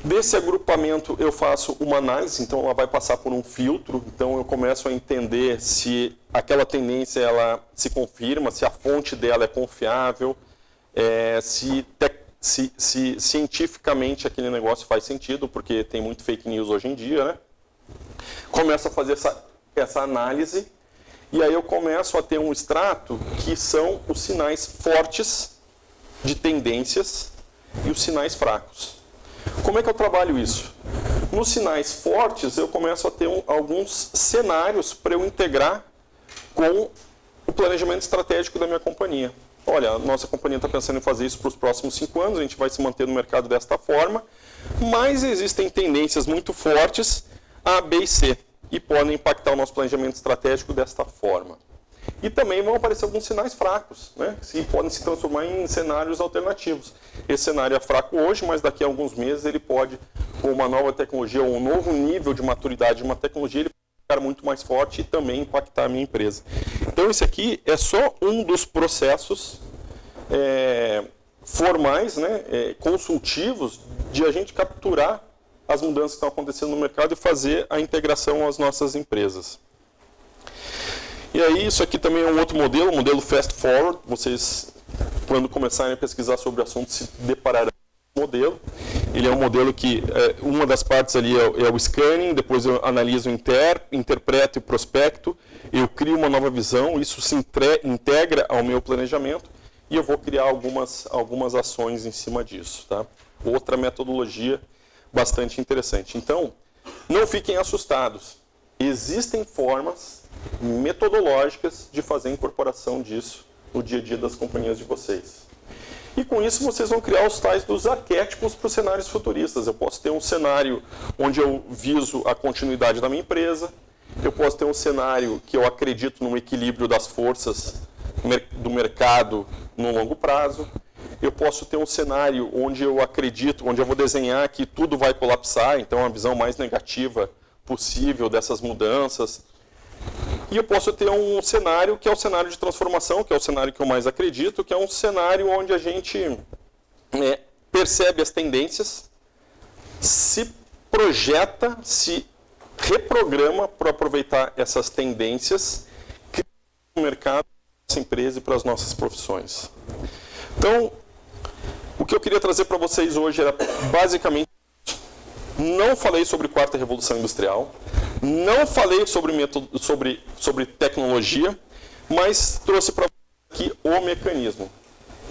Desse agrupamento eu faço uma análise, então ela vai passar por um filtro, então eu começo a entender se aquela tendência ela se confirma, se a fonte dela é confiável, se cientificamente aquele negócio faz sentido, porque tem muito fake news hoje em dia, né? Começo a fazer essa análise E aí eu começo a ter um extrato que são os sinais fortes de tendências e os sinais fracos. Como é que eu trabalho isso? Nos sinais fortes, eu começo a ter alguns cenários para eu integrar com o planejamento estratégico da minha companhia. Olha, a nossa companhia está pensando em fazer isso para os próximos 5 anos, a gente vai se manter no mercado desta forma, mas existem tendências muito fortes A, B e C, e podem impactar o nosso planejamento estratégico desta forma. E também vão aparecer alguns sinais fracos, né, que podem se transformar em cenários alternativos. Esse cenário é fraco hoje, mas daqui a alguns meses ele pode, com uma nova tecnologia ou um novo nível de maturidade de uma tecnologia, ele pode ficar muito mais forte e também impactar a minha empresa. Então esse aqui é só um dos processos formais, né, consultivos, de a gente capturar as mudanças que estão acontecendo no mercado e fazer a integração às nossas empresas. E aí, isso aqui também é um outro modelo, o modelo Fast Forward. Vocês, quando começarem a pesquisar sobre o assunto, se depararão com esse modelo. Ele é um modelo que, uma das partes ali é o scanning, depois eu analiso interpreto e prospecto, eu crio uma nova visão, isso se integra ao meu planejamento e eu vou criar algumas ações em cima disso. Tá? Outra metodologia bastante interessante. Então, não fiquem assustados. Existem formas metodológicas de fazer a incorporação disso no dia a dia das companhias de vocês. E com isso vocês vão criar os tais dos arquétipos para os cenários futuristas. Eu posso ter um cenário onde eu viso a continuidade da minha empresa, eu posso ter um cenário que eu acredito no equilíbrio das forças do mercado no longo prazo, eu posso ter um cenário onde eu acredito, onde eu vou desenhar que tudo vai colapsar, então uma visão mais negativa possível dessas mudanças. E eu posso ter um cenário que é o cenário de transformação, que é o cenário que eu mais acredito, que é um cenário onde a gente percebe as tendências, se projeta, se reprograma para aproveitar essas tendências, criar um mercado para a nossa empresa e para as nossas profissões. Então, o que eu queria trazer para vocês hoje era basicamente, não falei sobre quarta revolução industrial, não falei sobre tecnologia, mas trouxe para vocês aqui o mecanismo.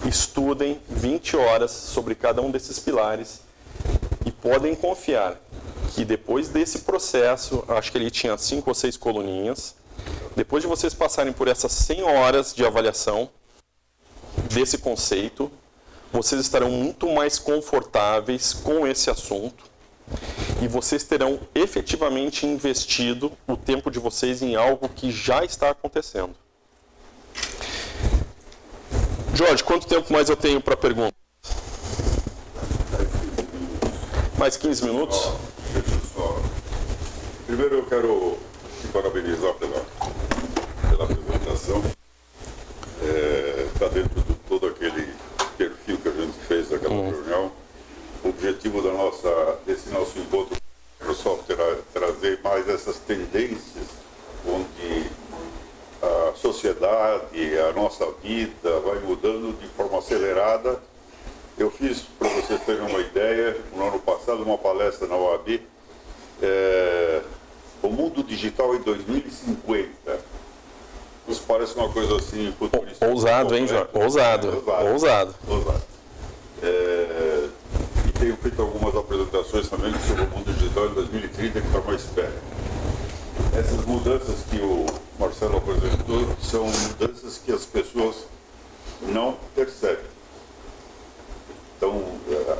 Estudem 20 horas sobre cada um desses pilares e podem confiar que depois desse processo, acho que ele tinha 5 ou 6 coluninhas, depois de vocês passarem por essas 100 horas de avaliação desse conceito, vocês estarão muito mais confortáveis com esse assunto e vocês terão efetivamente investido o tempo de vocês em algo que já está acontecendo. Jorge, quanto tempo mais eu tenho para pergunta? Mais 15 minutos? Deixa eu só. Primeiro eu quero te parabenizar pela apresentação. Está dentro de todo aquele perfil que a gente fez daquela reunião. O objetivo desse nosso encontro com a Microsoft era trazer mais essas tendências onde a sociedade, a nossa vida vai mudando de forma acelerada. Eu fiz, para vocês terem uma ideia, no ano passado, uma palestra na OAB, o mundo digital em 2050. Isso parece uma coisa assim futurista. Ousado, hein, Jorge? Ousado. E tenho feito algumas apresentações também sobre o mundo digital em 2030, que está mais perto. Essas mudanças que o Marcelo apresentou são mudanças que as pessoas não percebem. Então,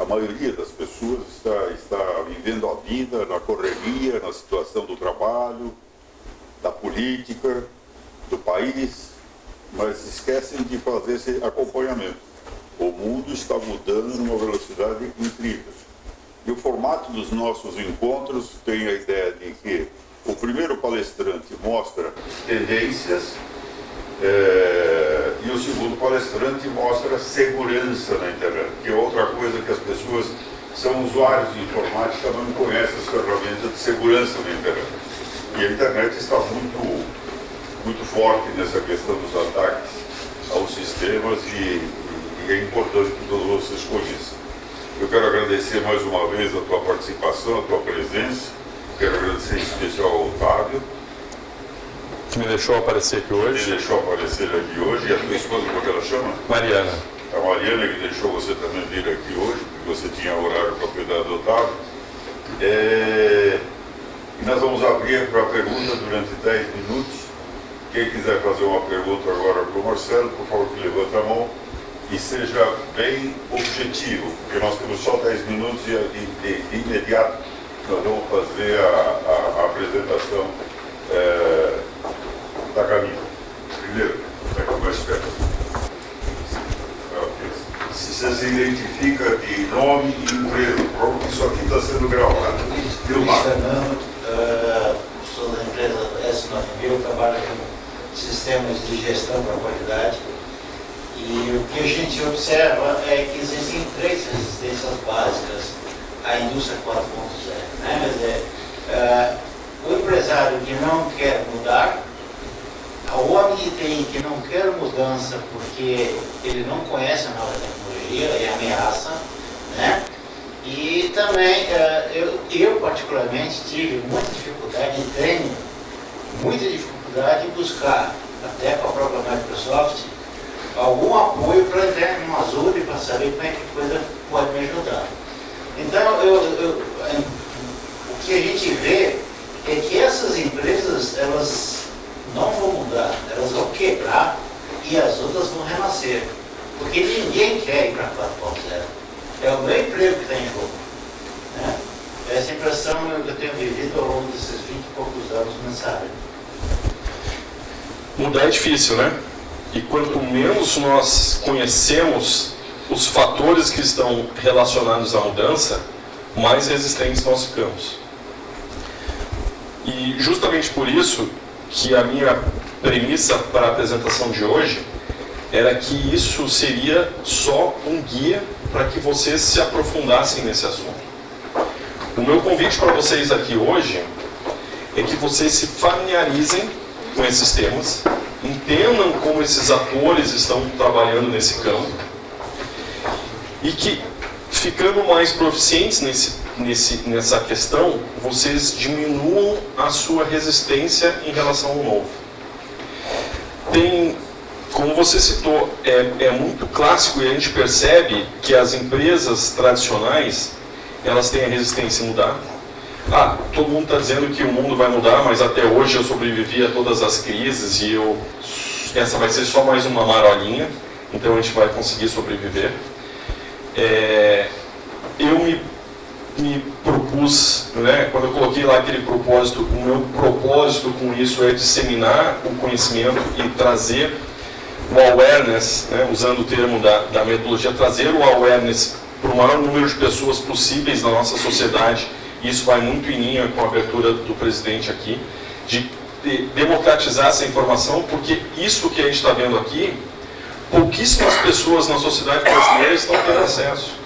a maioria das pessoas está vivendo a vida na correria, na situação do trabalho, da política, do país, mas esquecem de fazer esse acompanhamento. O mundo está mudando numa velocidade incrível. E o formato dos nossos encontros tem a ideia de que o primeiro palestrante mostra tendências e o segundo palestrante mostra segurança na internet, que é outra coisa que as pessoas são usuários de informática, mas não conhecem as ferramentas de segurança na internet. E a internet está muito forte nessa questão dos ataques aos sistemas e é importante que todos vocês conheçam. Eu quero agradecer mais uma vez a tua participação, a tua presença. Quero agradecer em especial ao Otávio. Que me deixou aparecer aqui que hoje. deixou aparecer aqui hoje, e a tua esposa, como é que ela chama? Mariana. A Mariana, que deixou você também vir aqui hoje, porque você tinha horário para cuidar do Otávio. E nós vamos abrir para pergunta durante 10 minutos. Quem quiser fazer uma pergunta agora para o Marcelo, por favor, que levanta a mão e seja bem objetivo, porque nós temos só 10 minutos e de imediato nós vamos fazer a apresentação da Camila. Primeiro, vai mais perto. Se você se identifica de nome e empresa, porque isso aqui está sendo gravado. Fernando, sou da empresa S9000, trabalho com sistemas de gestão para qualidade. E o que a gente observa é que existem 3 resistências básicas à indústria 4.0. Né? O empresário que não quer mudar, o homem de TI que não quer mudança porque ele não conhece a nova tecnologia e ameaça, né? E também eu particularmente tive muita dificuldade e tenho muita dificuldade em buscar, até com a própria Microsoft, algum apoio para entrar no Azure para saber como é que a coisa pode me ajudar. Então, o que a gente vê é que essas empresas, elas não vão mudar, elas vão quebrar e as outras vão renascer. Porque ninguém quer ir para 4.0. É o meu emprego que está em jogo. Né? Essa impressão que eu tenho vivido ao longo desses 20 e poucos anos nessa área. Mudar é difícil, né? E quanto menos nós conhecemos os fatores que estão relacionados à mudança, mais resistentes nós ficamos. E justamente por isso que a minha premissa para a apresentação de hoje era que isso seria só um guia para que vocês se aprofundassem nesse assunto. O meu convite para vocês aqui hoje é que vocês se familiarizem com esses temas, entendam como esses atores estão trabalhando nesse campo e que, ficando mais proficientes nessa questão, vocês diminuam a sua resistência em relação ao novo. Como você citou, é muito clássico e a gente percebe que as empresas tradicionais, elas têm a resistência em mudar. Todo mundo está dizendo que o mundo vai mudar, mas até hoje eu sobrevivi a todas as crises e essa vai ser só mais uma marolinha, então a gente vai conseguir sobreviver. Eu me propus, né, quando eu coloquei lá aquele propósito, o meu propósito com isso é disseminar o conhecimento e trazer o awareness, né, usando o termo da metodologia, trazer o awareness para o maior número de pessoas possíveis na nossa sociedade. Isso vai muito em linha com a abertura do presidente aqui, de democratizar essa informação, porque isso que a gente está vendo aqui, pouquíssimas pessoas na sociedade brasileira estão tendo acesso.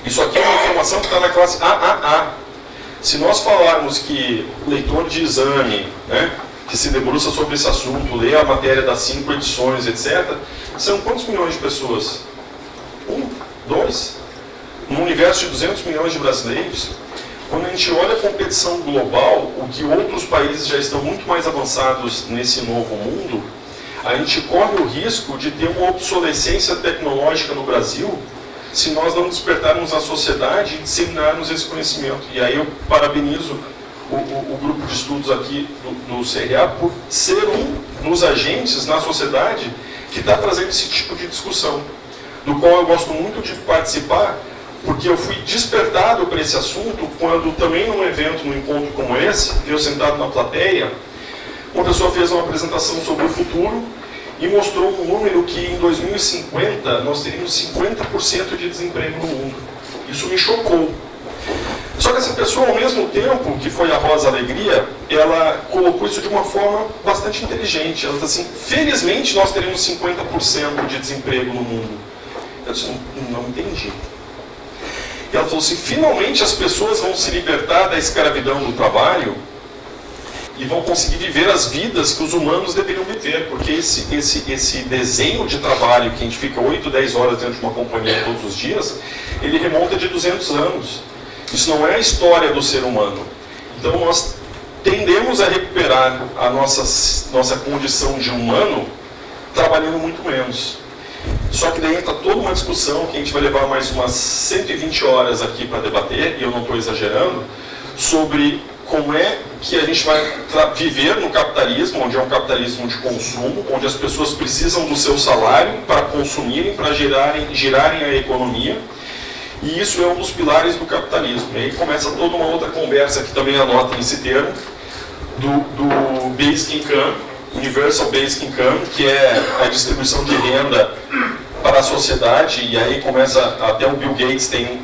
Isso aqui é uma informação que está na classe AAA. Se nós falarmos que leitor de exame, né, que se debruça sobre esse assunto, lê a matéria das 5 edições, etc., são quantos milhões de pessoas? 1, 2? No universo de 200 milhões de brasileiros, quando a gente olha a competição global, o que outros países já estão muito mais avançados nesse novo mundo, a gente corre o risco de ter uma obsolescência tecnológica no Brasil se nós não despertarmos a sociedade e disseminarmos esse conhecimento. E aí eu parabenizo o grupo de estudos aqui do CRA por ser um dos agentes na sociedade que está trazendo esse tipo de discussão, do qual eu gosto muito de participar, porque eu fui despertado para esse assunto quando também num evento, num encontro como esse, eu sentado na plateia, uma pessoa fez uma apresentação sobre o futuro e mostrou um número que em 2050 nós teríamos 50% de desemprego no mundo. Isso me chocou. Só que essa pessoa, ao mesmo tempo que foi a Rosa Alegria, ela colocou isso de uma forma bastante inteligente. Ela disse assim, felizmente nós teremos 50% de desemprego no mundo. Eu disse, não entendi. E ela falou assim, finalmente as pessoas vão se libertar da escravidão do trabalho e vão conseguir viver as vidas que os humanos deveriam viver, porque esse desenho de trabalho que a gente fica 8, 10 horas dentro de uma companhia todos os dias, ele remonta de 200 anos. Isso não é a história do ser humano. Então nós tendemos a recuperar a nossa condição de humano trabalhando muito menos. Só que daí entra toda uma discussão que a gente vai levar mais umas 120 horas aqui para debater, e eu não estou exagerando, sobre como é que a gente vai viver no capitalismo, onde é um capitalismo de consumo, onde as pessoas precisam do seu salário para consumirem, para girarem a economia, e isso é um dos pilares do capitalismo. E aí começa toda uma outra conversa, que também anotem esse termo, do Basic Income, Universal Basic Income, que é a distribuição de renda para a sociedade, e aí começa, até o Bill Gates tem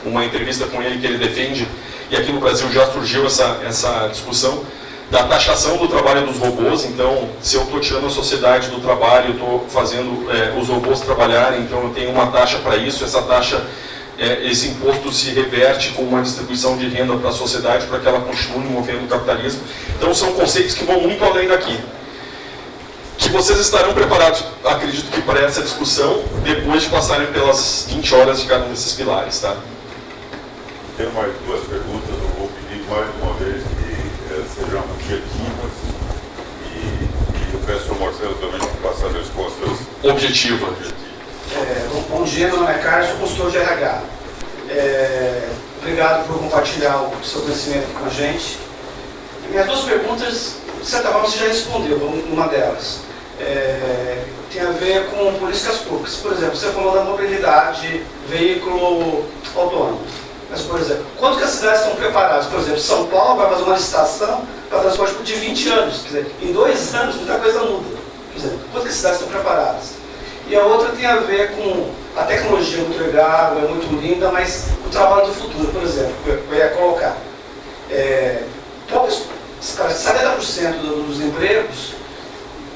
uma entrevista com ele que ele defende, e aqui no Brasil já surgiu essa discussão da taxação do trabalho dos robôs. Então, se eu estou tirando a sociedade do trabalho, estou fazendo os robôs trabalharem, então eu tenho uma taxa para isso, essa taxa, esse imposto se reverte com uma distribuição de renda para a sociedade para que ela continue movendo o capitalismo. Então, são conceitos que vão muito além daqui. Que vocês estarão preparados, acredito que, para essa discussão, depois de passarem pelas 20 horas de cada um desses pilares, tá? Tenho mais duas perguntas, eu vou pedir mais uma vez que sejam objetivas e eu peço ao Marcelo também que faça as respostas objetivas. Bom dia, meu nome é Carlos, sou consultor de RH. Obrigado por compartilhar o seu conhecimento com a gente. Minhas duas perguntas, de certa forma, você já respondeu, uma delas. Tem a ver com políticas públicas. Por exemplo, você falou da mobilidade, veículo autônomo. Mas, por exemplo, quanto que as cidades estão preparadas? Por exemplo, São Paulo vai fazer uma licitação para transporte de 20 anos. Quer dizer, em 2 anos muita coisa muda. Por exemplo, quanto que as cidades estão preparadas? E a outra tem a ver com a tecnologia muito legal, é muito linda, mas o trabalho do futuro, por exemplo, eu ia colocar. 70% dos empregos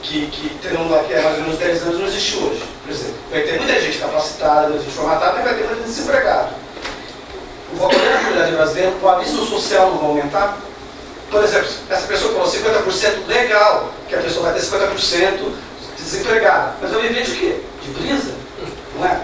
que terão daqui a mais ou menos 10 anos não existe hoje. Por exemplo, vai ter muita gente capacitada, não existe formatada, mas vai ter muita gente desempregada. O valor da comunidade brasileira, o abismo social não vai aumentar? Por exemplo, essa pessoa falou 50% legal, que a pessoa vai ter 50% desempregada. Mas vai viver de quê? De brisa? Não é?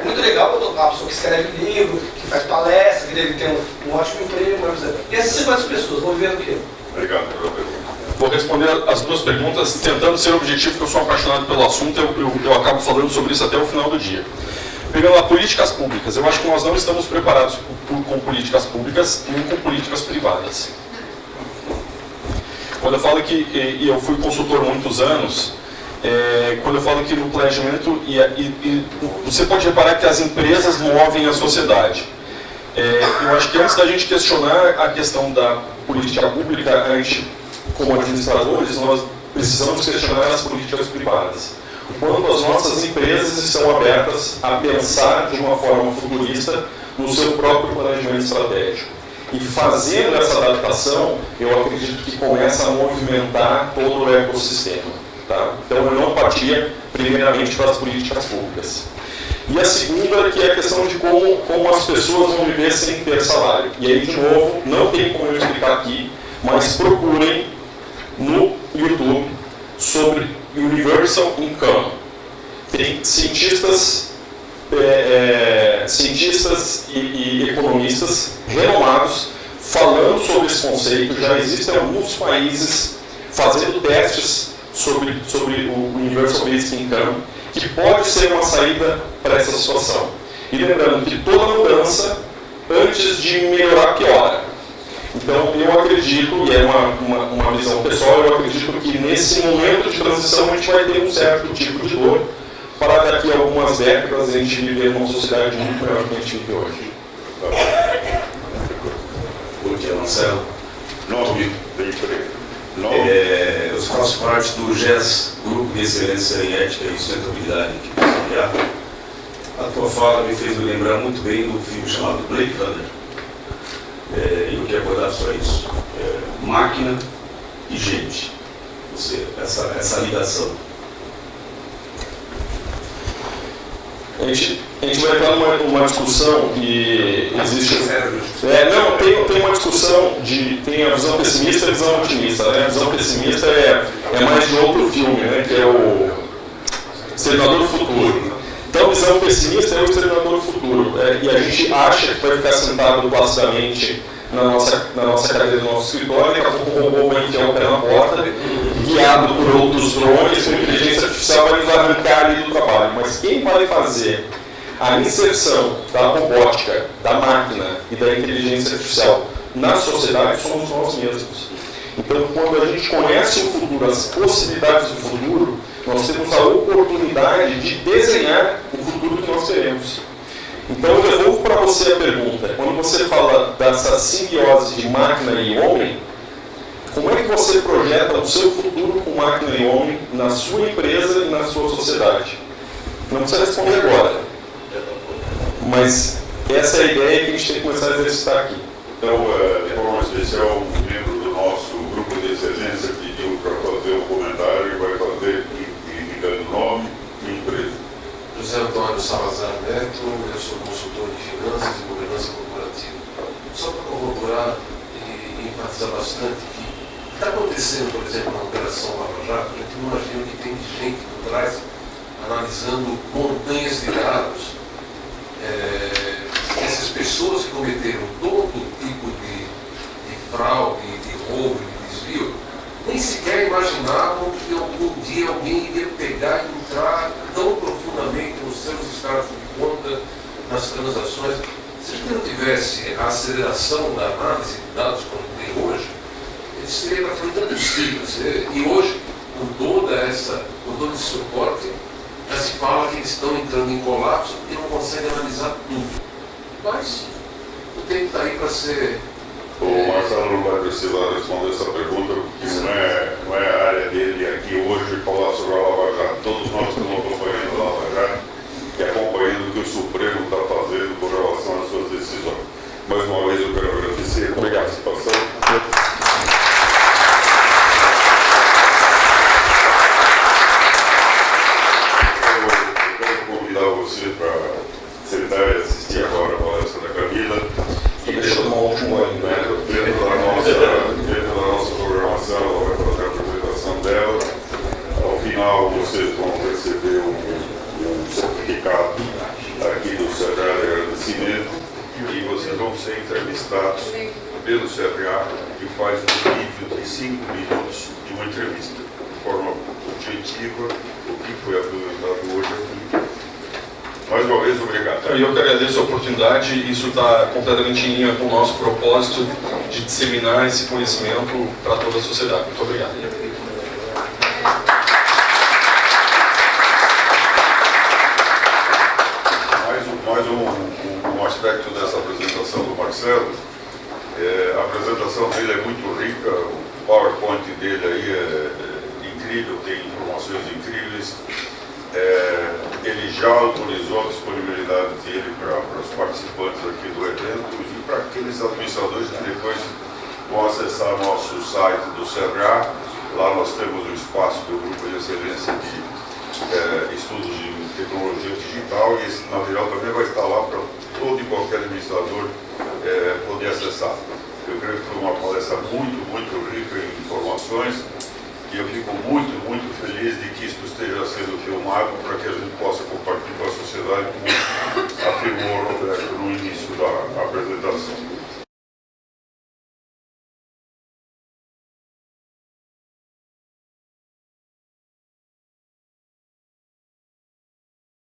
É muito legal a pessoa que escreve livro, que faz palestra, que deve ter um ótimo emprego, por exemplo. E essas 50 pessoas vão viver do quê? Obrigado pela pergunta. Vou responder as duas perguntas, tentando ser objetivo, porque eu sou apaixonado pelo assunto, eu acabo falando sobre isso até o final do dia. Pegando lá, políticas públicas, eu acho que nós não estamos preparados com políticas públicas nem com políticas privadas. Quando eu falo que, e eu fui consultor há muitos anos, quando eu falo que no planejamento, você pode reparar que as empresas movem a sociedade. Eu acho que antes da gente questionar a questão da política pública, a gente, como administradores, nós precisamos questionar as políticas privadas. Quando as nossas empresas estão abertas a pensar de uma forma futurista no seu próprio planejamento estratégico. E fazendo essa adaptação, eu acredito que começa a movimentar todo o ecossistema. Tá? Então eu não partia primeiramente para as políticas públicas. E a segunda, que é a questão de como as pessoas vão viver sem ter salário. E aí, de novo, não tem como eu explicar aqui, mas procurem no YouTube sobre Universal Income. Tem cientistas e economistas renomados falando sobre esse conceito. Já existem alguns países fazendo testes sobre o Universal Basic Income, que pode ser uma saída para essa situação. E lembrando que toda mudança, antes de melhorar, piora. Então, eu acredito, e é uma visão pessoal, eu acredito que nesse momento de transição a gente vai ter um certo tipo de dor para daqui a algumas décadas a gente viver numa sociedade muito melhor que a gente vive hoje. Bom dia, Marcelo. Nome. Eu faço parte do GES, Grupo de Excelência em Ética e Sustentabilidade aqui do Ceará. A tua fala me fez me lembrar muito bem do filme chamado Blade Runner. E eu quero abordar só isso. Máquina e gente. Essa ligação. A gente vai entrar numa discussão que existe. Tem uma discussão tem a visão pessimista e a visão otimista. Né? A visão pessimista é mais de outro filme, né? Que é o Exterminador do Futuro. Então a visão pessimista é o Exterminador do Futuro. E a gente acha que vai ficar sentado placidamente na nossa cadeira do nosso escritório, daqui a pouco o robô vai enfiar o pé na porta, guiado por outros drones, com inteligência artificial vai nos arrancar ali do trabalho. Mas quem vai fazer a inserção da robótica, da máquina e da inteligência artificial na sociedade somos nós mesmos. Então, quando a gente conhece o futuro, as possibilidades do futuro, nós temos a oportunidade de desenhar o futuro que nós queremos. Então, eu devolvo para você a pergunta. Quando você fala dessa simbiose de máquina e homem, como é que você projeta o seu futuro com máquina e homem na sua empresa e na sua sociedade? Não precisa responder agora. Mas essa é a ideia que a gente tem que começar a exercitar aqui. Então, de forma especial, um membro do nosso grupo de excelência pediu para fazer um comentário e vai fazer indicando nome e empresa. José Antônio Salazar Neto, eu sou consultor de finanças e governança corporativa. Só para corroborar e enfatizar bastante que o que está acontecendo, por exemplo, na Operação Lava Jato, a gente não imagina o que tem de gente por trás analisando montanhas de dados. Essas pessoas que cometeram todo tipo de fraude, de roubo, de desvio, nem sequer imaginavam que algum dia alguém iria pegar e entrar tão profundamente nos seus extratos de conta, nas transações. Se a gente não tivesse a aceleração da análise de dados como tem hoje, ele seria praticamente impossível. E hoje, com todo esse suporte, já se fala que eles estão entrando em colapso e não conseguem analisar tudo. Mas o tempo está aí para ser... O Marcelo não vai precisar responder essa pergunta, porque não é a área dele aqui hoje falar sobre a Lava Jato. Todos nós estamos acompanhando a Lava Jato e acompanhando o que o Supremo está fazendo com relação às suas decisões. Mais uma vez eu quero agradecer a participação. Você para sentar e assistir agora a palestra da Camila. E deixa eu tomar um último ano, né? Dentro da nossa programação, ela vai fazer a apresentação dela. Ao final, vocês vão receber um certificado aqui do CRA de agradecimento e vocês vão ser entrevistados pelo CRA, que faz um vídeo de 5 minutos de uma entrevista, de forma objetiva, o que foi apresentado hoje aqui. Mais uma vez, obrigado. Eu que agradeço a oportunidade. Isso está completamente em linha com o nosso propósito de disseminar esse conhecimento para toda a sociedade. Muito obrigado. Mais um aspecto dessa apresentação do Marcelo. A apresentação dele é muito rica, o PowerPoint dele aí é incrível, tem informações incríveis. Ele já autorizou a disponibilidade dele para os participantes aqui do evento e para aqueles administradores que depois vão acessar nosso site do CRA. Lá nós temos o espaço do Grupo de Excelência de Estudos de Tecnologia Digital e esse material também vai estar lá para todo e qualquer administrador poder acessar. Eu creio que foi uma palestra muito rica em informações. E eu fico muito feliz de que isso esteja sendo filmado para que a gente possa compartilhar com a sociedade com